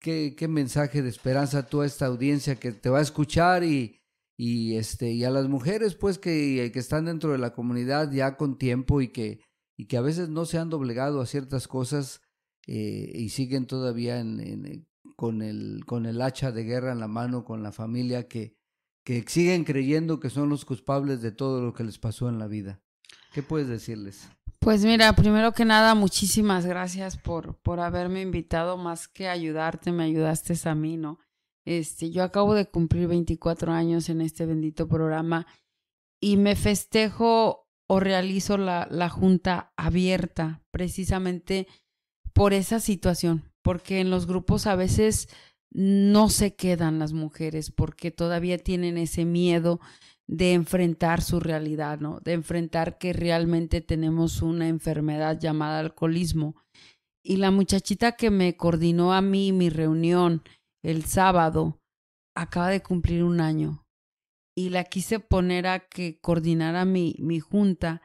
¿Qué mensaje de esperanza tú a esta audiencia que te va a escuchar y y a las mujeres pues que están dentro de la comunidad ya con tiempo y que a veces no se han doblegado a ciertas cosas y siguen todavía con el hacha de guerra en la mano, con la familia, que siguen creyendo que son los culpables de todo lo que les pasó en la vida. ¿Qué puedes decirles? Pues mira, primero que nada, muchísimas gracias por haberme invitado. Más que ayudarte, me ayudaste a mí, ¿no? Yo acabo de cumplir 24 años en este bendito programa y me festejo o realizo la junta abierta precisamente por esa situación, porque en los grupos a veces no se quedan las mujeres porque todavía tienen ese miedo de enfrentar su realidad, ¿no? De enfrentar que realmente tenemos una enfermedad llamada alcoholismo. Y la muchachita que me coordinó a mí mi reunión el sábado acaba de cumplir 1 año y la quise poner a que coordinara mi junta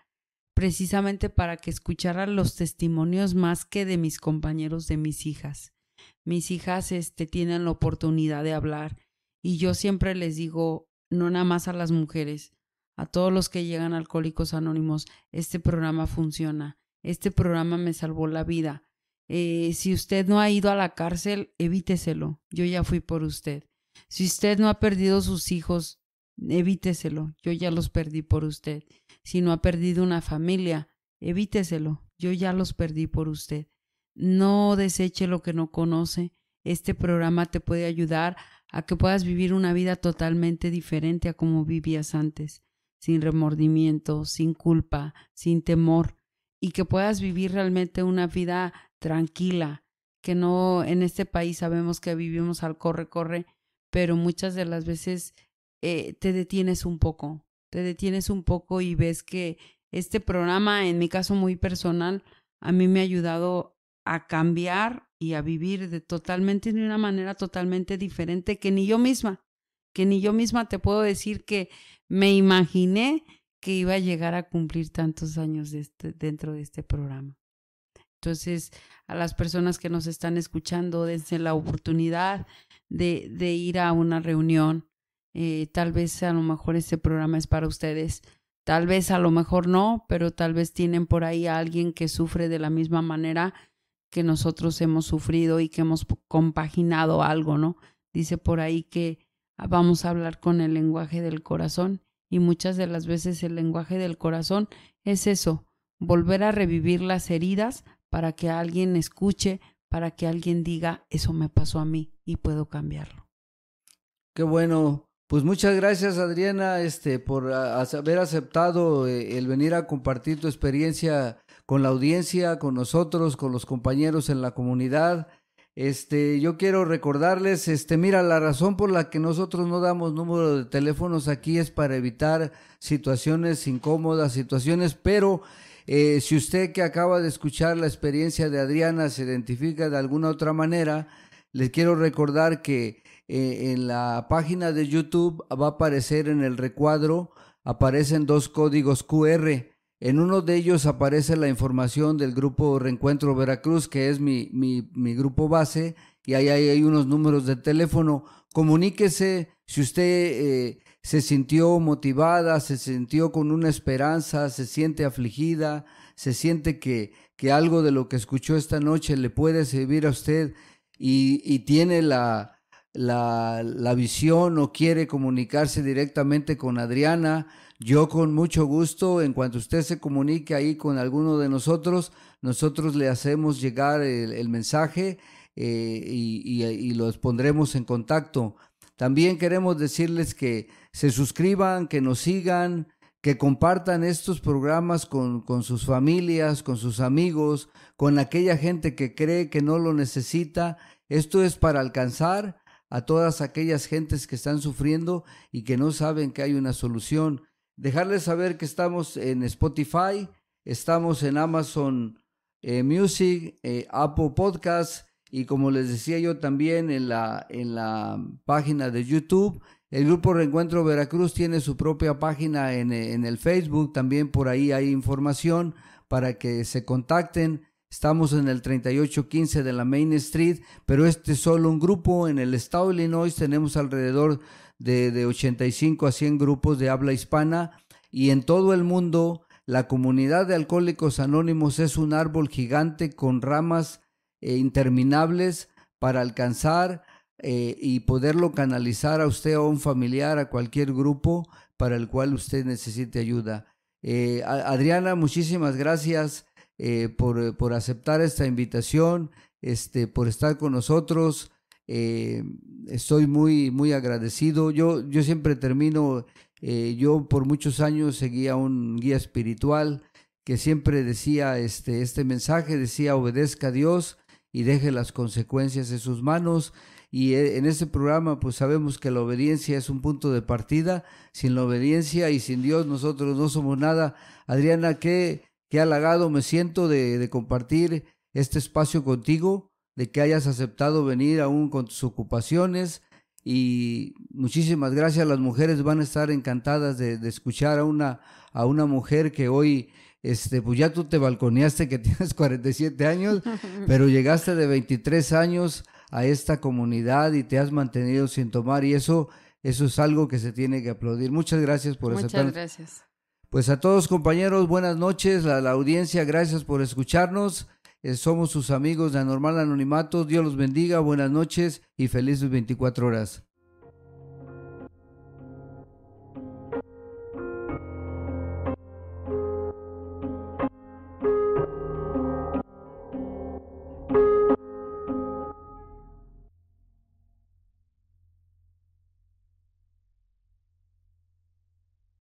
precisamente para que escuchara los testimonios más que de mis compañeros de mis hijas. Mis hijas tienen la oportunidad de hablar y yo siempre les digo, no nada más a las mujeres, a todos los que llegan a Alcohólicos Anónimos, este programa funciona, este programa me salvó la vida. Si usted no ha ido a la cárcel, evíteselo, yo ya fui por usted. Si usted no ha perdido sus hijos, evíteselo, yo ya los perdí por usted. Si no ha perdido una familia, evíteselo, yo ya los perdí por usted. No deseche lo que no conoce. Este programa te puede ayudar a que puedas vivir una vida totalmente diferente a como vivías antes, sin remordimiento, sin culpa, sin temor, y que puedas vivir realmente una vida tranquila, que no en este país sabemos que vivimos al corre, pero muchas de las veces te detienes un poco y ves que este programa, en mi caso muy personal, a mí me ha ayudado a cambiar y a vivir de una manera totalmente diferente que ni yo misma te puedo decir que me imaginé que iba a llegar a cumplir tantos años dentro de este programa. Entonces, a las personas que nos están escuchando, dense la oportunidad de ir a una reunión. Tal vez a lo mejor este programa es para ustedes, tal vez a lo mejor no, pero tal vez tienen por ahí a alguien que sufre de la misma manera que nosotros hemos sufrido y que hemos compaginado algo, ¿no? Dice por ahí que vamos a hablar con el lenguaje del corazón y muchas de las veces el lenguaje del corazón es eso, volver a revivir las heridas para que alguien escuche, para que alguien diga, eso me pasó a mí y puedo cambiarlo. Qué bueno. Pues muchas gracias, Adriana, por haber aceptado el venir a compartir tu experiencia con la audiencia, con nosotros, con los compañeros en la comunidad. Yo quiero recordarles, mira, la razón por la que nosotros no damos número de teléfonos aquí es para evitar situaciones incómodas, pero si usted que acaba de escuchar la experiencia de Adriana se identifica de alguna otra manera, les quiero recordar que en la página de YouTube va a aparecer en el recuadro, aparecen 2 códigos QR. En uno de ellos aparece la información del grupo Reencuentro Veracruz, que es mi grupo base, y ahí hay unos números de teléfono. Comuníquese si usted se sintió motivada, se sintió con una esperanza, se siente afligida, se siente que algo de lo que escuchó esta noche le puede servir a usted y tiene la visión o quiere comunicarse directamente con Adriana. Yo con mucho gusto, en cuanto usted se comunique ahí con alguno de nosotros le hacemos llegar el mensaje y los pondremos en contacto. También queremos decirles que se suscriban, que nos sigan, que compartan estos programas con sus familias, con sus amigos, con aquella gente que cree que no lo necesita. Esto es para alcanzar a todas aquellas gentes que están sufriendo y que no saben que hay una solución. Dejarles saber que estamos en Spotify, estamos en Amazon Music, Apple Podcasts y como les decía yo también en la página de YouTube. El Grupo Reencuentro Veracruz tiene su propia página en el Facebook, también por ahí hay información para que se contacten. Estamos en el 3815 de la Main Street, pero este es solo un grupo. En el estado de Illinois tenemos alrededor de 85 a 100 grupos de habla hispana, y en todo el mundo la comunidad de Alcohólicos Anónimos es un árbol gigante con ramas interminables para alcanzar y poderlo canalizar a usted o a un familiar, a cualquier grupo para el cual usted necesite ayuda. Adriana, muchísimas gracias por aceptar esta invitación, por estar con nosotros. Estoy muy agradecido. Yo siempre termino, yo por muchos años seguía un guía espiritual que siempre decía este mensaje, decía: obedezca a Dios y deje las consecuencias en sus manos. Y en este programa pues sabemos que la obediencia es un punto de partida. Sin la obediencia y sin Dios nosotros no somos nada. Adriana, qué halagado me siento de compartir este espacio contigo, de que hayas aceptado venir aún con tus ocupaciones, y muchísimas gracias. Las mujeres van a estar encantadas de escuchar a una mujer que hoy, pues ya tú te balconeaste que tienes 47 años, pero llegaste de 23 años a esta comunidad y te has mantenido sin tomar, y eso es algo que se tiene que aplaudir. Muchas gracias por aceptar. Muchas gracias. Pues a todos, compañeros, buenas noches. La audiencia, gracias por escucharnos. Somos sus amigos de Anormal Anonimato. Dios los bendiga, buenas noches y felices 24 horas.